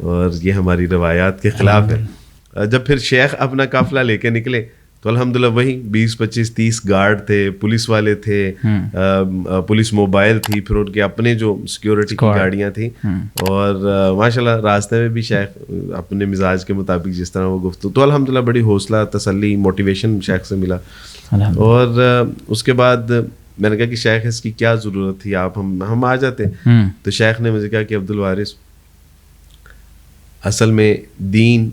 اور یہ ہماری روایات کے خلاف ہے. جب پھر شیخ اپنا قافلہ لے کے نکلے تو الحمدللہ وہی 20-25-30 گارڈ تھے, پولیس والے تھے, پولیس موبائل تھی, پھر ان کے اپنے جو سیکیورٹی کی گاڑیاں تھیں. اور ماشاءاللہ راستے میں بھی شیخ اپنے مزاج کے مطابق جس طرح وہ گفتگو, تو الحمدللہ بڑی حوصلہ, تسلی, موٹیویشن شیخ سے ملا. اور اس کے بعد میں نے کہا کہ شیخ اس کی کیا ضرورت تھی, آپ ہم آ جاتے. تو شیخ نے مجھے کہا کہ عبدالوارث اصل میں دین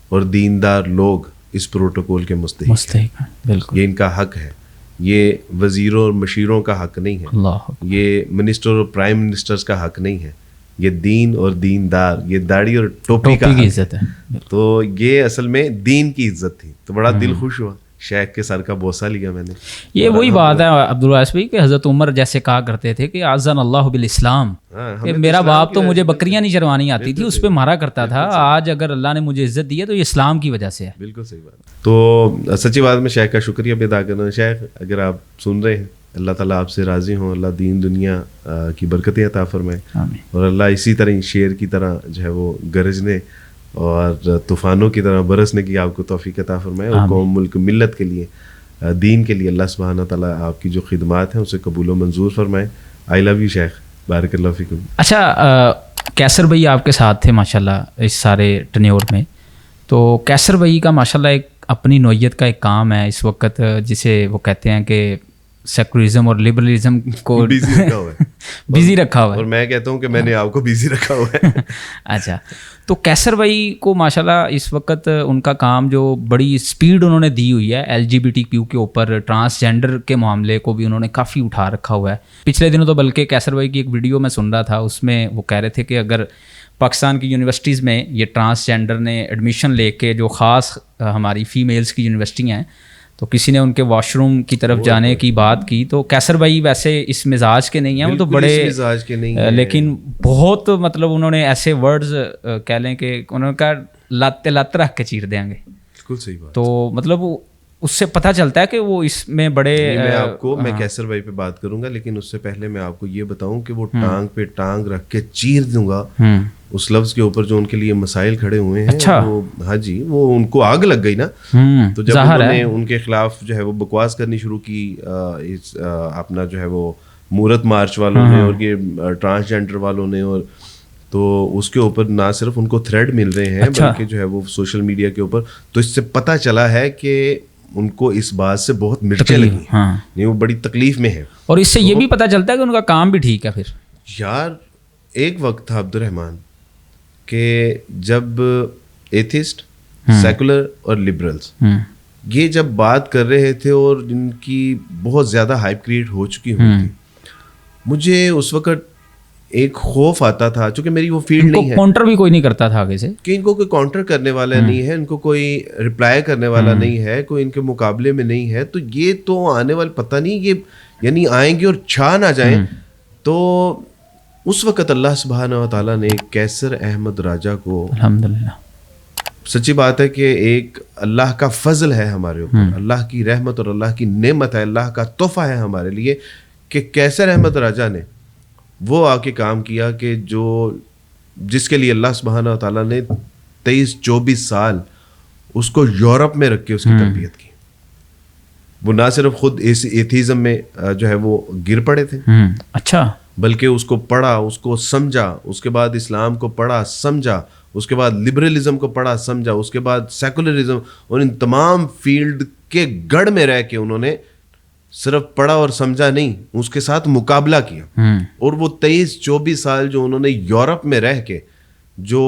اور دیندار لوگ اس پروٹوکول کے مستحق ہیں. بالکل, یہ ان کا حق ہے, یہ وزیروں اور مشیروں کا حق نہیں ہے, یہ منسٹر اور پرائم منسٹرز کا حق نہیں ہے, یہ دین اور دیندار, یہ داڑھی اور ٹوپی کا عزت ہے. تو یہ اصل میں دین کی عزت تھی. تو بڑا دل خوش ہوا, شیخ کے سر کا بوسہ لیا میں نے. یہ وہی بات ہے عبدالواس بھائی کہ حضرت عمر جیسے کہا کرتے تھے کہ اعزنا اللہ بالاسلام, کہ میرا باپ تو مجھے بکریاں نہیں چروانی آتی تھی, اس پہ مارا کرتا تھا. آج اگر اللہ نے مجھے عزت دی ہے تو یہ اسلام کی وجہ سے ہے. بالکل صحیح بات. تو سچی بات میں شیخ کا شکریہ بھی ادا کرنا. شیخ اگر آپ سن رہے ہیں, اللہ تعالیٰ آپ سے راضی ہوں, اللہ دین دنیا کی برکتیں عطا فرمائے, اور اللہ اسی طرح شیر کی طرح جو ہے وہ گرجنے اور طوفانوں کی طرح برسنے کی آپ کو توفیق عطا فرمائے. اور قوم, ملک, ملت کے لیے, دین کے لیے اللہ سبحانہ تعالیٰ آپ کی جو خدمات ہیں اسے قبول و منظور فرمائے. آئی لو یو شیخ, بارک اللہ فیکم. اچھا, کیسر بھائی آپ کے ساتھ تھے ماشاءاللہ اس سارے ٹنیور میں. تو کیسر بھائی کا ماشاءاللہ ایک اپنی نوعیت کا ایک کام ہے اس وقت, جسے وہ کہتے ہیں کہ سیکولرزم اور لبرلزم کو بیزی رکھا ہوا ہے. اور میں کہتا ہوں کہ میں نے آپ کو بیزی رکھا ہوا ہے. اچھا, تو کیسر بھائی کو ماشاءاللہ اس وقت ان کا کام جو بڑی سپیڈ انہوں نے دی ہوئی ہے LGBTQ کے اوپر, ٹرانسجینڈر کے معاملے کو بھی انہوں نے کافی اٹھا رکھا ہوا ہے. پچھلے دنوں تو بلکہ کیسر بھائی کی ایک ویڈیو میں سن رہا تھا, اس میں وہ کہہ رہے تھے کہ اگر پاکستان کی یونیورسٹیز میں یہ ٹرانسجینڈر نے ایڈمیشن لے کے, جو خاص ہماری فیمیلز کی یونیورسٹیاں ہیں, تو کسی نے ان کے واش روم کی طرف جانے کی بات کی. تو کیسر بھائی ویسے اس مزاج کے نہیں ہیں, وہ تو بڑے مزاج کے نہیں ہیں, لیکن بہت مطلب انہوں نے ایسے ورڈز کہہ لیں کہ انہوں نے کہا لت رکھ کے چیر دیں گے. بالکل صحیح بات. تو مطلب اس سے پتہ چلتا ہے کہ وہ اس میں بڑے. میں کیسر بھائی پہ بات کروں گا, لیکن اس سے پہلے میں آپ کو یہ بتاؤں کہ وہ ٹانگ پہ ٹانگ رکھ کے چیر دوں گا اس لفظ کے اوپر جو ان کے لیے مسائل کھڑے ہوئے ہیں. ہاں جی, وہ ان کو آگ لگ گئی نا. تو جب انہوں نے ان کے خلاف جو ہے وہ بکواس کرنی شروع کی, اپنا جو ہے وہ مورت مارچ والوں نے اور یہ ٹرانسجینڈر والوں نے, اور تو اس کے اوپر نہ صرف ان کو تھریڈ مل رہے ہیں بلکہ جو ہے وہ سوشل میڈیا کے اوپر, تو اس سے پتہ چلا ہے کہ ان کو اس بات سے بہت مرچیں لگی ہیں, وہ بڑی تکلیف میں ہیں. اور اس سے یہ بھی پتہ چلتا ہے کہ ان کا کام بھی ٹھیک ہے. پھر یار ایک وقت تھا عبد الرحمن کہ جب ایتھسٹ, سیکولر اور لبرلز یہ جب بات کر رہے تھے اور ان کی بہت زیادہ ہائپ کریٹ ہو چکی ہوئی تھی, مجھے اس وقت ایک خوف آتا تھا, چونکہ میری وہ فیلڈ نہیں ہے. کاؤنٹر بھی کوئی نہیں کرتا تھا آگے سے, کہ ان کو کوئی کاؤنٹر کرنے والا نہیں ہے, ان کو کوئی رپلائی کرنے والا نہیں ہے, کوئی ان کے مقابلے میں نہیں ہے. تو یہ تو آنے والے پتہ نہیں, یہ یعنی آئیں گے اور چھا نہ جائیں. تو اس وقت اللہ سبحانہ و تعالیٰ نے کیسر احمد راجہ کو, الحمدللہ سچی بات ہے کہ ایک اللہ کا فضل ہے ہمارے اوپر, اللہ کی رحمت اور اللہ کی نعمت ہے, اللہ کا تحفہ ہے ہمارے لیے کہ کیسر احمد راجہ نے وہ آ کے کام کیا کہ جس کے لیے اللہ سبحانہ و تعالیٰ نے 23-24 سال اس کو یورپ میں رکھ کے اس کی تربیت کی. وہ نہ صرف خود ایتھیزم میں جو ہے وہ گر پڑے تھے, اچھا, بلکہ اس کو پڑھا, اس کو سمجھا, اس کے بعد اسلام کو پڑھا سمجھا, اس کے بعد لبرلزم کو پڑھا سمجھا, اس کے بعد سیکولرزم, اور ان تمام فیلڈ کے گڑھ میں رہ کے انہوں نے صرف پڑھا اور سمجھا نہیں, اس کے ساتھ مقابلہ کیا. اور وہ 23-24 سال جو انہوں نے یورپ میں رہ کے جو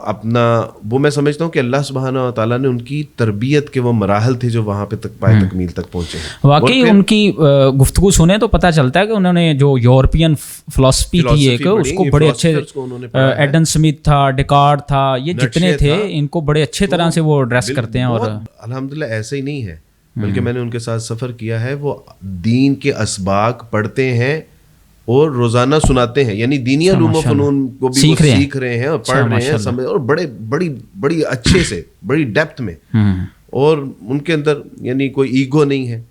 اپنا, وہ میں سمجھتا ہوں کہ اللہ سبحانہ و تعالیٰ نے ان کی تربیت کے وہ مراحل تھے جو وہاں پہ پائے تکمیل تک پہنچے. واقعی ان کی گفتگو سنیں تو پتہ چلتا ہے کہ انہوں نے جو یورپین فلسفی تھی ایک, اس کو بڑے اچھے, ایڈم سمتھ تھا, ڈیکارٹ تھا, یہ جتنے تھے ان کو بڑے اچھے طرح سے وہ ایڈریس کرتے ہیں. اور الحمدللہ ایسا ہی نہیں ہے, بلکہ میں نے ان کے ساتھ سفر کیا ہے, وہ دین کے اسباق پڑھتے ہیں اور روزانہ سناتے ہیں, یعنی دینی علوم و فنون کو بھی سیکھ رہے ہیں اور پڑھ رہے ہیں, سمجھ, اور بڑی اچھے سے, بڑی ڈیپتھ میں. اور ان کے اندر یعنی کوئی ایگو نہیں ہے,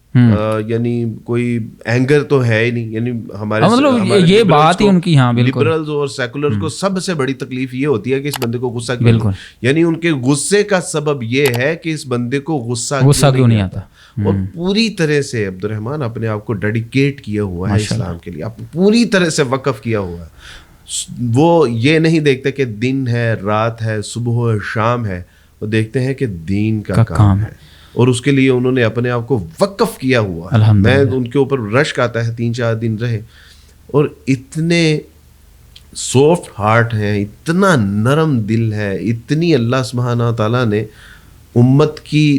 یعنی کوئی اینگر تو ہے ہی نہیں. یعنی ہمارے یہ بات ہی ان کی, ہاں بالکل, لبرلز اور سیکولرز کو سب سے بڑی تکلیف یہ ہوتی ہے کہ اس بندے کو غصہ کیوں, یعنی ان کے غصے کا سبب یہ ہے کہ اس بندے کو غصہ کیوں نہیں آتا. اور پوری طرح سے عبد الرحمن اپنے آپ کو ڈیڈیکیٹ کیا ہوا ہے اسلام کے لیے, پوری طرح سے وقف کیا ہوا ہے. وہ یہ نہیں دیکھتے کہ دن ہے, رات ہے, صبح ہے, شام ہے, وہ دیکھتے ہیں کہ دین کا کام ہے, اور اس کے لیے انہوں نے اپنے آپ کو وقف کیا ہوا. میں ان کے اوپر رشک آتا ہے, 3-4 دن رہے, اور اتنے سافٹ ہارٹ ہیں, اتنا نرم دل ہے, اتنی اللہ سبحانہ تعالیٰ نے امت کی,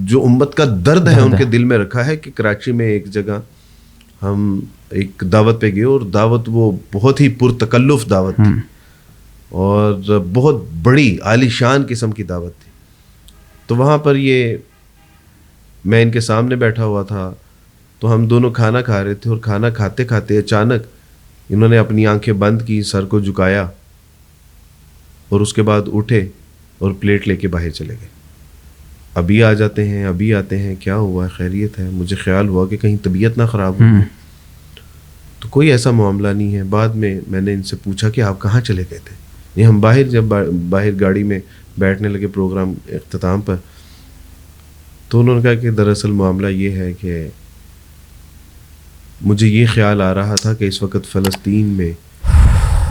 جو امت کا درد ہے ان کے دل میں رکھا ہے. کہ کراچی میں ایک جگہ ہم ایک دعوت پہ گئے, اور دعوت وہ بہت ہی پرتکلف دعوت تھی, اور بہت بڑی عالی شان قسم کی دعوت تھی. تو وہاں پر یہ میں ان کے سامنے بیٹھا ہوا تھا, تو ہم دونوں کھانا کھا رہے تھے, اور کھانا کھاتے کھاتے اچانک انہوں نے اپنی آنکھیں بند کی, سر کو جھکایا, اور اس کے بعد اٹھے اور پلیٹ لے کے باہر چلے گئے. ابھی آ جاتے ہیں, ابھی آتے ہیں, کیا ہوا ہے, خیریت ہے. مجھے خیال ہوا کہ کہیں طبیعت نہ خراب ہو. تو کوئی ایسا معاملہ نہیں ہے. بعد میں نے ان سے پوچھا کہ آپ کہاں چلے گئے تھے. یہ ہم باہر گاڑی میں بیٹھنے لگے پروگرام اختتام پر, تو انہوں نے کہا کہ دراصل معاملہ یہ ہے کہ مجھے یہ خیال آ رہا تھا کہ اس وقت فلسطین میں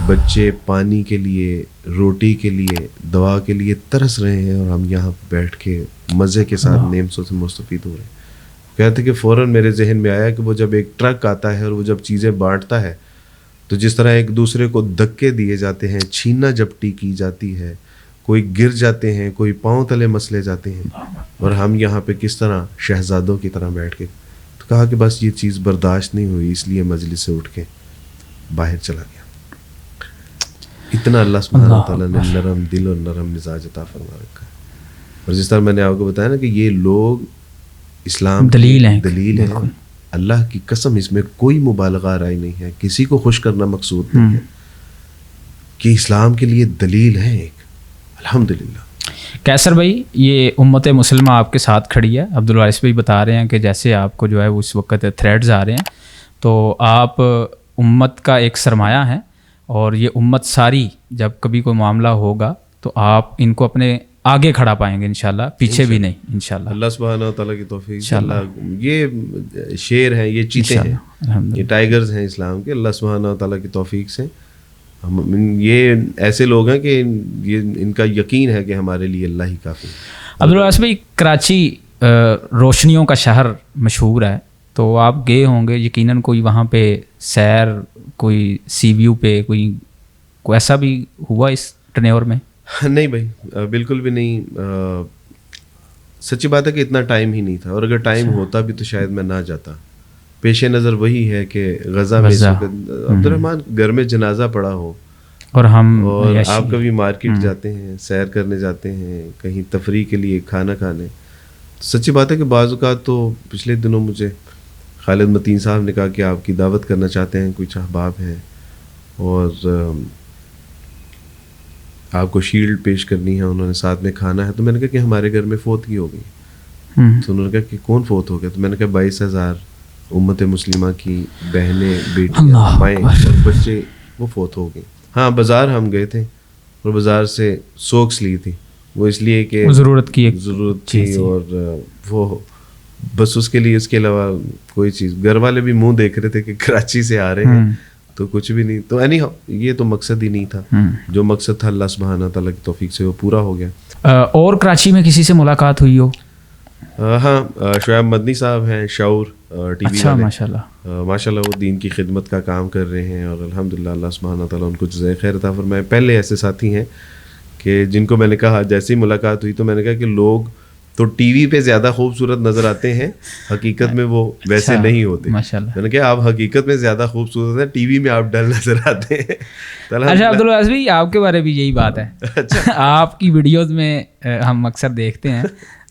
بچے پانی کے لیے, روٹی کے لیے, دوا کے لیے ترس رہے ہیں, اور ہم یہاں بیٹھ کے مزے کے ساتھ نعمتوں سے مستفید ہو رہے ہیں. کہتے کہ فوراً میرے ذہن میں آیا کہ وہ جب ایک ٹرک آتا ہے اور وہ جب چیزیں بانٹتا ہے, تو جس طرح ایک دوسرے کو دھکے دیے جاتے ہیں, چھینا جھپٹی کی جاتی ہے, کوئی گر جاتے ہیں, کوئی پاؤں تلے مسلے جاتے ہیں, اور ہم یہاں پہ کس طرح شہزادوں کی طرح بیٹھ کے. تو کہا کہ بس یہ چیز برداشت نہیں ہوئی, اس لیے مجلس سے اٹھ کے باہر چلا گیا. اتنا اللہ سبحانہ تعالیٰ نے نرم دل اور نرم مزاج عطا فرما رکھا ہے. اور جس طرح میں نے آپ کو بتایا نا کہ یہ لوگ اسلام دلیل ہے، دلیل ہے. اللہ کی قسم اس میں کوئی مبالغہ رائے نہیں ہے, کسی کو خوش کرنا مقصود نہیں ہے, کہ اسلام کے لیے دلیل ہے ایک. الحمدللہ. کیسر بھائی, یہ امت مسلمہ آپ کے ساتھ کھڑی ہے. عبدالوارث بھائی بتا رہے ہیں کہ جیسے آپ کو جو ہے اس وقت تھریڈز آ رہے ہیں, تو آپ امت کا ایک سرمایہ ہیں, اور یہ امت ساری جب کبھی کوئی معاملہ ہوگا تو آپ ان کو اپنے آگے کھڑا پائیں گے انشاءاللہ, پیچھے بھی نہیں انشاءاللہ. اللہ سبحانہ و تعالیٰ کی توفیق. یہ شیر ہیں, یہ چیتے ہیں, یہ ٹائیگرز ہیں اسلام کے. اللہ سبحانہ و تعالیٰ کی توفیق سے یہ ایسے لوگ ہیں کہ یہ ان کا یقین ہے کہ ہمارے لیے اللہ ہی کافی ہے. عبدالوارث بھائی, کراچی روشنیوں کا شہر مشہور ہے, تو آپ گئے ہوں گے یقیناً, کوئی وہاں پہ سیر, کوئی سی ویو پہ کوئی ایسا بھی ہوا اس ٹنیور میں؟ نہیں بھائی, بالکل بھی نہیں. سچی بات ہے کہ اتنا ٹائم ہی نہیں تھا, اور اگر ٹائم ہوتا بھی تو شاید میں نہ جاتا. پیش نظر وہی ہے کہ غزہ میں اس وقت عبد الرحمٰن گھر میں جنازہ پڑا ہو, اور آپ کبھی مارکیٹ جاتے ہیں, سیر کرنے جاتے ہیں, کہیں تفریح کے لیے کھانا کھانے. سچی بات ہے کہ بعض اوقات تو پچھلے دنوں مجھے خالد متین صاحب نے کہا کہ آپ کی دعوت کرنا چاہتے ہیں, کچھ احباب ہیں اور آپ کو شیلڈ پیش کرنی ہے, انہوں نے ساتھ میں کھانا ہے. تو میں نے کہا کہ ہمارے گھر میں فوتگی ہو گئی. تو انہوں نے کہا کہ کون فوت ہو گیا؟ تو میں نے کہا 22,000 امت مسلمہ کی بہنیں, بیٹیاں, مائیں اور بچے وہ فوت ہو گئے. ہاں, بازار ہم گئے تھے اور بازار سے سوکس لی تھی, وہ اس لیے کہ ضرورت تھی, اور وہ بس اس کے لیے, اس کے علاوہ کوئی چیز. گھر والے بھی منہ دیکھ رہے تھے کہ کراچی سے آ رہے ہیں تو کچھ بھی نہیں. تو یہ تو مقصد ہی نہیں تھا. جو مقصد تھا اللہ سبحانہ تعالیٰ کی توفیق سے وہ پورا ہو گیا. اور کراچی میں کسی سے ملاقات ہوئی ہو؟ ہاں, شعیب مدنی صاحب ہیں, شعور ٹی وی والے. ماشاء اللہ وہ دین کی خدمت کا کام کر رہے ہیں, اور الحمدللہ اللہ سبحانہ تعالیٰ ان کو جزائے خیر عطا فرمائے. پہلے ایسے ساتھی ہیں کہ جن کو میں نے کہا, جیسے ہی ملاقات ہوئی تو میں نے کہا کہ لوگ تو ٹی وی پہ زیادہ خوبصورت نظر آتے ہیں, حقیقت میں وہ ویسے نہیں ہوتے. میں نے کہا آپ حقیقت میں زیادہ خوبصورت ہیں, ٹی وی میں آپ ڈل نظر آتے ہیں. اچھا عبدالوارث بھائی, آپ کے بارے بھی یہی بات ہے. آپ کی ویڈیوز میں ہم اکثر دیکھتے ہیں,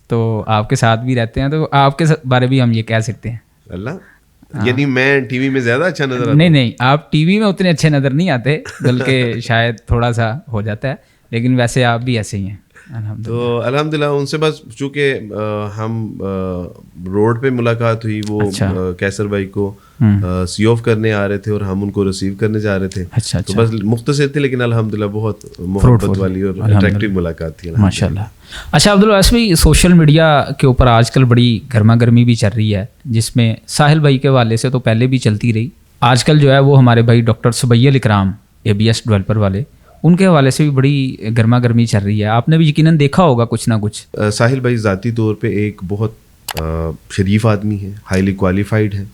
تو آپ کے ساتھ بھی رہتے ہیں, تو آپ کے بارے بھی ہم یہ کہہ سکتے ہیں. اللہ, یعنی میں ٹی وی میں زیادہ اچھا نظر آتا ہوں؟ نہیں, آپ ٹی وی میں اتنے اچھے نظر نہیں آتے, بلکہ شاید تھوڑا سا ہو جاتا ہے, لیکن ویسے آپ بھی ایسے ہی ہیں. تو الحمدللہ ان سے بس چونکہ ہم روڈ پہ ملاقات ہوئی, وہ کیسر بھائی کو سی آف کرنے آ رہے تھے اور ہم ان کو ریسیو کرنے جا رہے تھے. تو بس مختصر تھے, لیکن الحمدللہ بہت محبت والی اور اٹریکٹیو ملاقات تھی ماشاءاللہ. اچھا عبدالوارث بھائی, سوشل میڈیا کے اوپر آج کل بڑی گرما گرمی بھی چل رہی ہے, جس میں ساحل بھائی کے حوالے سے تو پہلے بھی چلتی رہی, آج کل جو ہے وہ ہمارے بھائی ڈاکٹر سبیہ الاکرام ABS ڈیولپر والے, ان کے حوالے سے بھی بڑی گرما گرمی چل رہی ہے. آپ نے بھی یقیناً دیکھا ہوگا کچھ نہ کچھ. ساحل بھائی ذاتی طور پہ ایک بہت شریف آدمی ہیں, ہائیلی کوالیفائڈ ہیں,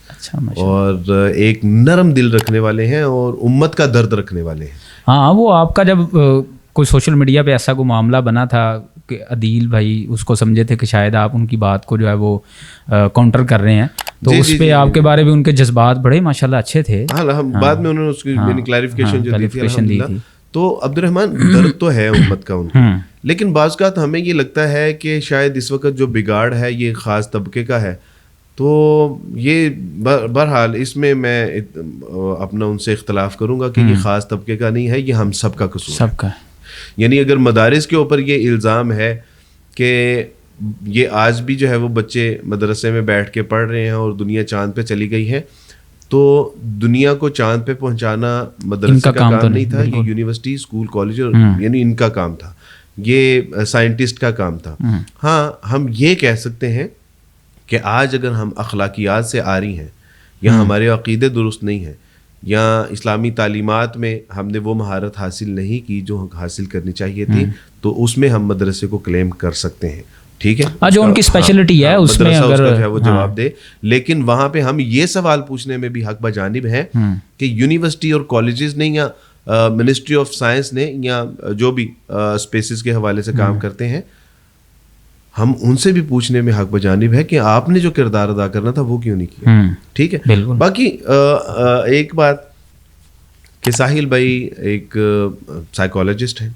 اور ایک نرم دل رکھنے والے ہیں, اور امت کا درد رکھنے والے ہیں. ہاں, وہ آپ کا جب کوئی سوشل میڈیا پہ ایسا کوئی معاملہ بنا تھا کہ عدیل بھائی اس کو سمجھے تھے کہ شاید آپ ان کی بات کو جو ہے وہ کاؤنٹر کر رہے ہیں, تو اس پہ آپ کے بارے میں ان کے جذبات بڑے ماشاءاللہ اچھے تھے. بعد میں انہوں نے اس کی کلیریفیکیشن جو دی تھی. تو عبد الرحمن درد تو ہے امت کا ان کا, لیکن بعض اوقات ہمیں یہ لگتا ہے کہ شاید اس وقت جو بگاڑ ہے یہ خاص طبقے کا ہے. تو یہ بہرحال اس میں اپنا ان سے اختلاف کروں گا کہ یہ خاص طبقے کا نہیں ہے, یہ ہم سب کا قصور, سب کا. یعنی اگر مدارس کے اوپر یہ الزام ہے کہ یہ آج بھی جو ہے وہ بچے مدرسے میں بیٹھ کے پڑھ رہے ہیں اور دنیا چاند پہ چلی گئی ہے, تو دنیا کو چاند پہ پہنچانا مدرسے کا کام نہیں تھا, یہ یونیورسٹی, اسکول, کالج, یعنی ان کا کام تھا, یہ سائنٹسٹ کا کام تھا. ہاں, ہم یہ کہہ سکتے ہیں کہ آج اگر ہم اخلاقیات سے آ رہی ہیں, یا ہمارے عقیدے درست نہیں ہیں, یا اسلامی تعلیمات میں ہم نے وہ مہارت حاصل نہیں کی جو حاصل کرنی چاہیے تھی, تو اس میں ہم مدرسے کو کلیم کر سکتے ہیں. ٹھیک ہے, جو ان کی اسپیشلٹی ہے اس میں اگر جو ہے وہ جواب دے. لیکن وہاں پہ ہم یہ سوال پوچھنے میں بھی حق بجانب ہیں کہ یونیورسٹی اور کالجز نے, یا منسٹری آف سائنس نے, یا جو بھی اسپیسز کے حوالے سے کام کرتے ہیں, ہم ان سے بھی پوچھنے میں حق بجانب ہے کہ آپ نے جو کردار ادا کرنا تھا وہ کیوں نہیں کیا. ٹھیک ہے. باقی ایک بات کہ ساحل بھائی ایک سائیکالوجسٹ ہیں,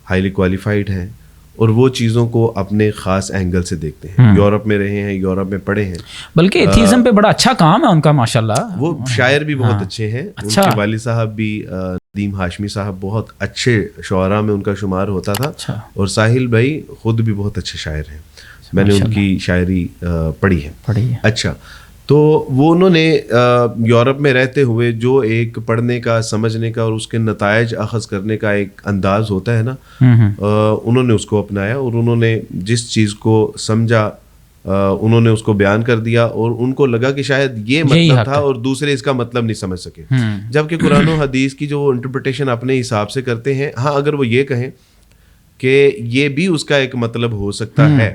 ہائیلی کوالیفائڈ ہیں, اور وہ چیزوں کو اپنے خاص اینگل سے دیکھتے ہیں. یورپ میں رہے ہیں, یورپ میں پڑھے ہیں, بلکہ ایتھیزم پہ بڑا اچھا کام ہے ان کا ماشاءاللہ. وہ شاعر بھی بہت اچھے ہیں. ان کے والد صاحب بھی ندیم ہاشمی صاحب بہت اچھے شعراء میں ان کا شمار ہوتا تھا, اور ساحل بھائی خود بھی بہت اچھے شاعر ہیں. میں نے ان کی شاعری پڑھی ہے. اچھا, تو وہ انہوں نے یورپ میں رہتے ہوئے جو ایک پڑھنے کا, سمجھنے کا اور اس کے نتائج اخذ کرنے کا ایک انداز ہوتا ہے نا, انہوں نے اس کو اپنایا, اور انہوں نے جس چیز کو سمجھا انہوں نے اس کو بیان کر دیا, اور ان کو لگا کہ شاید یہ مطلب تھا اور دوسرے اس کا مطلب نہیں سمجھ سکے. جبکہ قرآن و حدیث کی جو وہ انٹرپریٹیشن اپنے حساب سے کرتے ہیں, ہاں اگر وہ یہ کہیں کہ یہ بھی اس کا ایک مطلب ہو سکتا ہے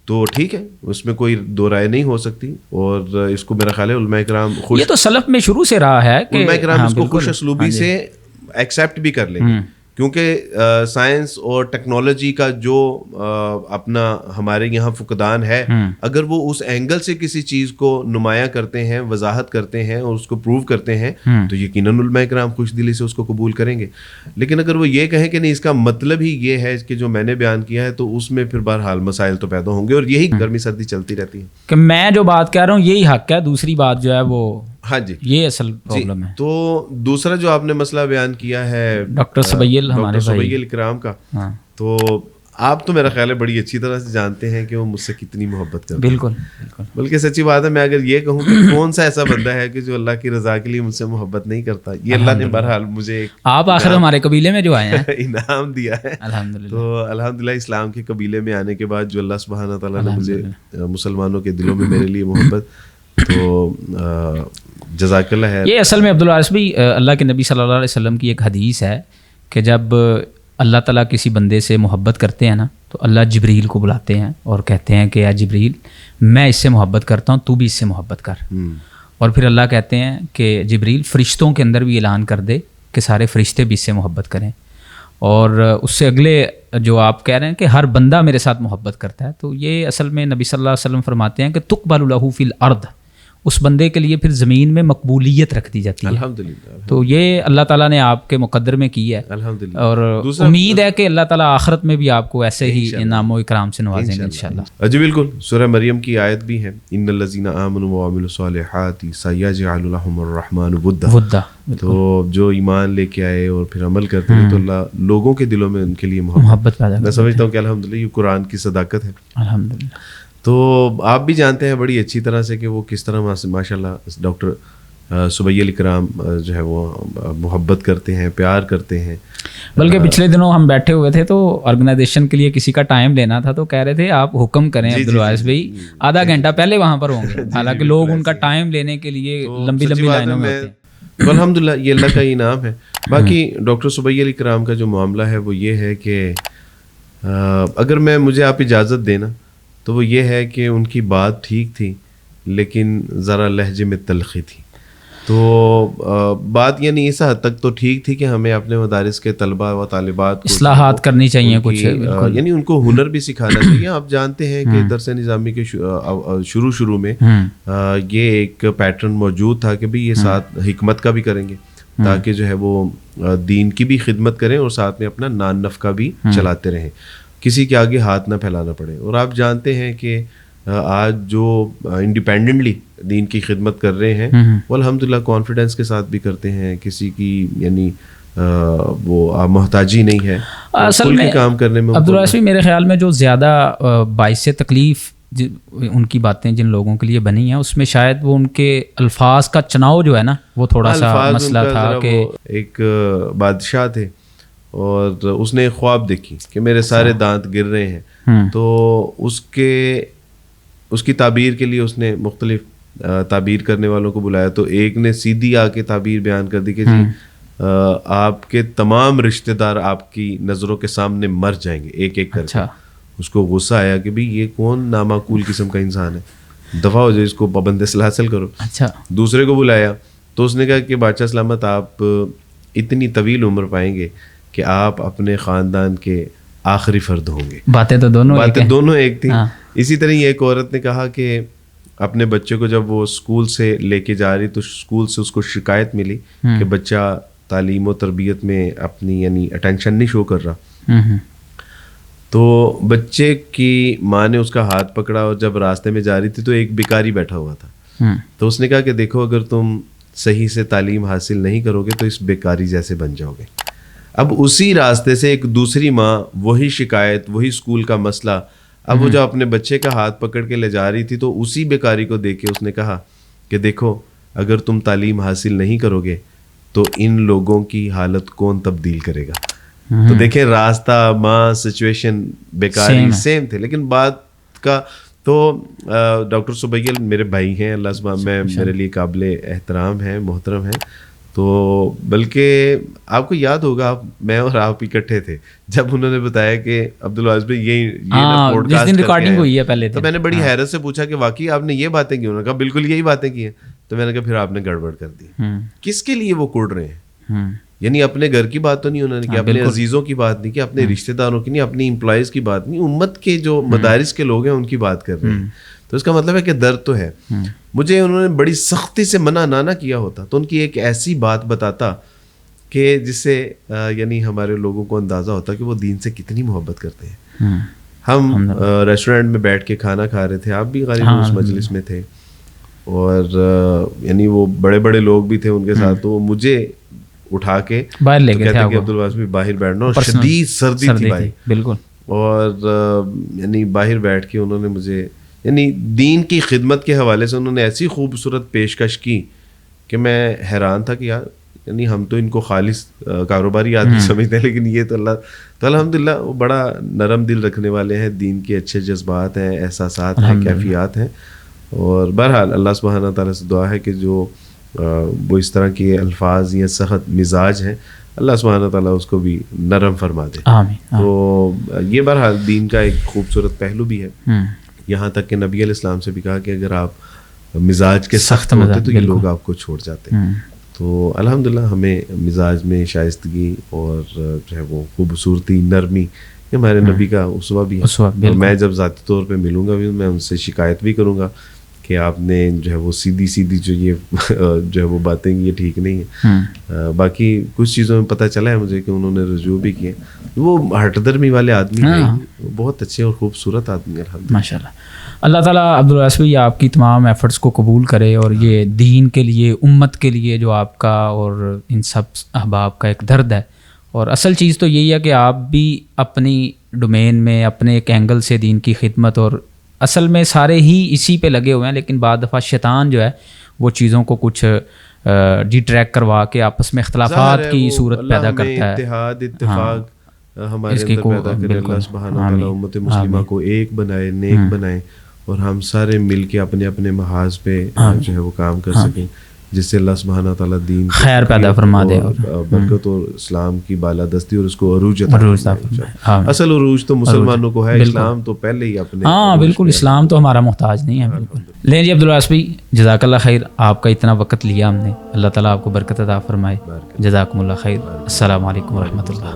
تو ٹھیک ہے, اس میں کوئی دو رائے نہیں ہو سکتی. اور اس کو میرا خیال ہے علماء کرام خوش, یہ تو سلف میں شروع سے رہا ہے کہ علماء کرام اس کو خوش اسلوبی سے ایکسیپٹ بھی کر لیں گے, کیونکہ سائنس اور ٹیکنالوجی کا جو اپنا ہمارے یہاں فقدان ہے, اگر وہ اس اینگل سے کسی چیز کو نمایاں کرتے ہیں, وضاحت کرتے ہیں اور اس کو پروو کرتے ہیں تو یقیناً علماء کرام خوش دلی سے اس کو قبول کریں گے. لیکن اگر وہ یہ کہیں کہ نہیں اس کا مطلب ہی یہ ہے کہ جو میں نے بیان کیا ہے, تو اس میں پھر بہرحال مسائل تو پیدا ہوں گے, اور یہی گرمی سردی چلتی رہتی ہے کہ میں جو بات کہہ رہا ہوں یہی حق ہے, دوسری بات جو ہے وہ ہاں جی یہ اصل پرابلم ہے. تو دوسرا جو آپ نے مسئلہ بیان کیا ہے ڈاکٹر سبیل, ہمارے سبیل کرام کا, تو آپ تو میرا خیال ہے بڑی اچھی طرح سے جانتے ہیں کہ وہ مجھ سے کتنی محبت کرتے ہیں. بالکل, بلکہ سچی بات ہے, میں اگر یہ کہوں کہ کون سا ایسا بندہ ہے کہ جو اللہ کی رضا کے لیے مجھ سے محبت نہیں کرتا, یہ اللہ نے بہرحال مجھے آپ آخر ہمارے قبیلے میں جو آئے ہیں انعام دیا ہے الحمدللہ. تو الحمدللہ اسلام کے قبیلے میں آنے کے بعد جو اللہ سبحانہ تعالیٰ نے مجھے مسلمانوں کے دلوں میں میرے لیے محبت, تو جزاک اللہ ہے. یہ اصل میں عبدالوارث بھی اللہ کے نبی صلی اللہ علیہ وسلم کی ایک حدیث ہے کہ جب اللہ تعالیٰ کسی بندے سے محبت کرتے ہیں نا, تو اللہ جبریل کو بلاتے ہیں اور کہتے ہیں کہ اے جبریل میں اس سے محبت کرتا ہوں, تو بھی اس سے محبت کر. اور پھر اللہ کہتے ہیں کہ جبریل فرشتوں کے اندر بھی اعلان کر دے کہ سارے فرشتے بھی اس سے محبت کریں. اور اس سے اگلے جو آپ کہہ رہے ہیں کہ ہر بندہ میرے ساتھ محبت کرتا ہے, تو یہ اصل میں نبی صلی اللہ علیہ وسلم فرماتے ہیں کہ تقبل لہ فی الارض, اس بندے کے لیے پھر زمین میں مقبولیت رکھ دی جاتی ہے. الحمدللہ. تو یہ اللہ تعالیٰ نے آپ کے مقدر میں کی ہے الحمدللہ, اور امید ہے کہ اللہ تعالیٰ آخرت میں بھی آپ کو ایسے ہی انعام و اکرام سے نوازیں گے انشاءاللہ. جی بالکل, سورہ مریم کی آیت بھی ہے, ان الذین آمنوا وعملوا الصالحات سیجعل لهم الرحمن ودا. تو جو ایمان لے کے آئے اور پھر عمل کرتے ہیں تو اللہ لوگوں کے دلوں میں ان کے لیے محبت پیدا. میں سمجھتا ہوں کہ الحمدللہ یہ قرآن کی صداقت ہے. الحمدللہ. تو آپ بھی جانتے ہیں بڑی اچھی طرح سے کہ وہ کس طرح ماشاء اللہ ڈاکٹر سبیل کرام جو ہے وہ محبت کرتے ہیں, پیار کرتے ہیں. بلکہ پچھلے دنوں ہم بیٹھے ہوئے تھے تو آرگنائزیشن کے لیے کسی کا ٹائم لینا تھا, تو کہہ رہے تھے آپ حکم کریں عبدالوارث بھائی, آدھا گھنٹہ پہلے وہاں پر ہوں گے, حالانکہ لوگ ان کا ٹائم لینے کے لیے لمبی لمبی لائنوں میں ہوتے ہیں. الحمدللہ یہ اللہ کا انعام ہے. باقی ڈاکٹر سبیل کرام کا جو معاملہ ہے وہ یہ ہے کہ اگر مجھے آپ اجازت دینا تو وہ یہ ہے کہ ان کی بات ٹھیک تھی لیکن ذرا لہجے میں تلخی تھی. تو بات یعنی اس حد تک تو ٹھیک تھی کہ ہمیں اپنے مدارس کے طلباء و طالبات کو اصلاحات کرنی چاہیے کچھ, یعنی ان کو ہنر بھی سکھانا چاہیے. آپ جانتے ہیں کہ درس نظامی کے شروع میں یہ ایک پیٹرن موجود تھا کہ بھئی یہ ساتھ حکمت کا بھی کریں گے تاکہ جو ہے وہ دین کی بھی خدمت کریں اور ساتھ میں اپنا نان نفع کا بھی چلاتے رہیں, کسی کے آگے ہاتھ نہ پھیلانا پڑے. اور آپ جانتے ہیں کہ آج جو انڈیپینڈنٹلی دین کی خدمت کر رہے ہیں وہ الحمدللہ کانفیڈنس کے ساتھ بھی کرتے ہیں, کسی کی یعنی وہ محتاجی نہیں ہے اصل میں کام کرنے میں. عبدالوارث میرے خیال میں جو زیادہ باعث تکلیف ان کی باتیں جن لوگوں کے لیے بنی ہیں اس میں شاید وہ ان کے الفاظ کا چناؤ جو ہے نا وہ تھوڑا سا مسئلہ تھا. کہ ایک بادشاہ تھے اور اس نے خواب دیکھی کہ میرے سارے دانت گر رہے ہیں, تو اس کی تعبیر کے لیے اس نے مختلف تعبیر کرنے والوں کو بلایا. تو ایک نے سیدھی آ کے تعبیر بیان کر دی کہ جی آپ کے تمام رشتہ دار آپ کی نظروں کے سامنے مر جائیں گے ایک ایک کر کے. اس کو غصہ آیا کہ بھئی یہ کون نامعقول قسم کا انسان ہے, دفع ہو جائے, اس کو پابند صلاح حاصل کرو. دوسرے کو بلایا تو اس نے کہا کہ بادشاہ سلامت آپ اتنی طویل عمر پائیں گے کہ آپ اپنے خاندان کے آخری فرد ہوں گے. باتیں دونوں ایک تھیں. اسی طرح ایک عورت نے کہا کہ اپنے بچے کو جب وہ اسکول سے لے کے جا رہی تو اسکول سے اس کو شکایت ملی کہ بچہ تعلیم و تربیت میں اپنی یعنی اٹینشن نہیں شو کر رہا. تو بچے کی ماں نے اس کا ہاتھ پکڑا اور جب راستے میں جا رہی تھی تو ایک بیکاری بیٹھا ہوا تھا. تو اس نے کہا کہ دیکھو اگر تم صحیح سے تعلیم حاصل نہیں کرو گے تو اس بیکاری جیسے بن جاؤ گے. اب اسی راستے سے ایک دوسری ماں, وہی شکایت, وہی اسکول کا مسئلہ, اب وہ جو اپنے بچے کا ہاتھ پکڑ کے لے جا رہی تھی تو اسی بیکاری کو دیکھ کے اس نے کہا کہ دیکھو اگر تم تعلیم حاصل نہیں کرو گے تو ان لوگوں کی حالت کون تبدیل کرے گا. تو دیکھیں راستہ, ماں, سچویشن, بیکاری سیم تھے. لیکن بات کا تو ڈاکٹر سبیل میرے بھائی ہیں, اللہ سبحانہ میں میرے لیے قابل احترام ہیں, محترم ہیں. تو بلکہ آپ کو یاد ہوگا میں اور آپ اکٹھے تھے جب انہوں نے بتایا کہ عبدالواز بھائی یہ جس دن ریکارڈنگ ہوئی ہے پہلے, تو میں نے بڑی حیرت سے پوچھا کہ واقعی آپ نے یہ باتیں کی؟ انہوں نے کہا بالکل یہی باتیں کی ہیں. تو میں نے کہا پھر آپ نے گڑبڑ کر دی. کس کے لیے وہ کوڑ رہے ہیں؟ یعنی اپنے گھر کی بات تو نہیں انہوں نے کی, اپنے عزیزوں کی بات نہیں کی, اپنے رشتہ داروں کی نہیں, اپنی امپلائیز کی بات نہیں, امت کے جو مدارس کے لوگ ہیں ان کی بات کر رہے ہیں. تو اس کا مطلب ہے کہ درد تو ہے. مجھے انہوں نے بڑی سختی سے منع نہ کیا ہوتا تو ان کی ایک ایسی بات بتاتا کہ جس سے یعنی ہمارے لوگوں کو اندازہ ہوتا کہ وہ دین سے کتنی محبت کرتے ہیں. ہم ریسٹورینٹ میں بیٹھ کے کھانا کھا رہے تھے, آپ بھی غالباً اس مجلس میں تھے, اور یعنی وہ بڑے بڑے لوگ بھی تھے ان کے ساتھ. تو وہ مجھے اٹھا کے باہر لے گئے تھے کہ عبدالواز بھی باہر بیٹھنا, اور شدید سردی تھی بھائی بالکل, اور یعنی باہر بیٹھ کے انہوں نے مجھے یعنی دین کی خدمت کے حوالے سے انہوں نے ایسی خوبصورت پیشکش کی کہ میں حیران تھا کہ یار یعنی ہم تو ان کو خالص کاروباری آدمی سمجھتے ہیں, لیکن یہ تو اللہ تو الحمدللہ وہ بڑا نرم دل رکھنے والے ہیں, دین کے اچھے جذبات ہیں, احساسات ہیں, کیفیات ہیں. اور بہرحال اللہ سبحانہ تعالیٰ سے دعا ہے کہ جو وہ اس طرح کے الفاظ یا سخت مزاج ہیں اللہ سبحانہ تعالیٰ اس کو بھی نرم فرما دے. تو یہ بہرحال دین کا ایک خوبصورت پہلو بھی ہے. یہاں تک کہ نبی علیہ السلام سے بھی کہا کہ اگر آپ مزاج کے سخت ہوتے تو یہ لوگ آپ کو چھوڑ جاتے. تو الحمدللہ ہمیں مزاج میں شائستگی اور جو ہے وہ خوبصورتی, نرمی, یہ ہمارے نبی کا اسوہ بھی ہے. میں جب ذاتی طور پہ ملوں گا بھی میں ان سے شکایت بھی کروں گا کہ آپ نے جو ہے وہ سیدھی جو یہ جو ہے وہ باتیں یہ ٹھیک نہیں ہیں. باقی کچھ چیزوں میں پتہ چلا ہے مجھے کہ انہوں نے رجوع بھی کیے. وہ ہٹ درمی والے آدمی ہیں, بہت اچھے اور خوبصورت آدمی ہیں الحمدللہ. ماشاء اللہ. اللہ تعالیٰ عبدالواس بھائی آپ کی تمام ایفرٹس کو قبول کرے, اور یہ دین کے لیے, امت کے لیے جو آپ کا اور ان سب احباب کا ایک درد ہے, اور اصل چیز تو یہی ہے کہ آپ بھی اپنی ڈومین میں اپنے ایک اینگل سے دین کی خدمت, اور اصل میں سارے ہی اسی پہ لگے ہوئے ہیں, لیکن بعض دفعہ شیطان جو ہے وہ چیزوں کو کچھ ڈی ٹریک کروا کے آپس میں اختلافات کی صورت پیدا کرتا ہے. اتحاد اتفاق ہمارے اندر پیدا کرے اللہ سبحانہ تعالیٰ, امت مسلمہ کو ایک بنائے, نیک بنائے, اور ہم سارے مل کے اپنے اپنے محاذ پہ جو ہے وہ کام کر سکیں, جس سے اللہ سبحانہ تعالیٰ دین خیر پیدا فرما دے, اور برکت اور اسلام کی بالادستی اور اس کو عروج عطا فرمائے. اصل عروج تو مسلمانوں کو ہے, اسلام تو پہلے ہی اپنے. بالکل, اسلام تو ہمارا محتاج نہیں ہے. بالکل. لیں جی عبدالواس بھائی, جزاک اللہ خیر, آپ کا اتنا وقت لیا ہم نے, اللہ تعالیٰ آپ کو برکت عطا فرمائے. جزاکم اللہ خیر. السلام علیکم ورحمۃ اللہ.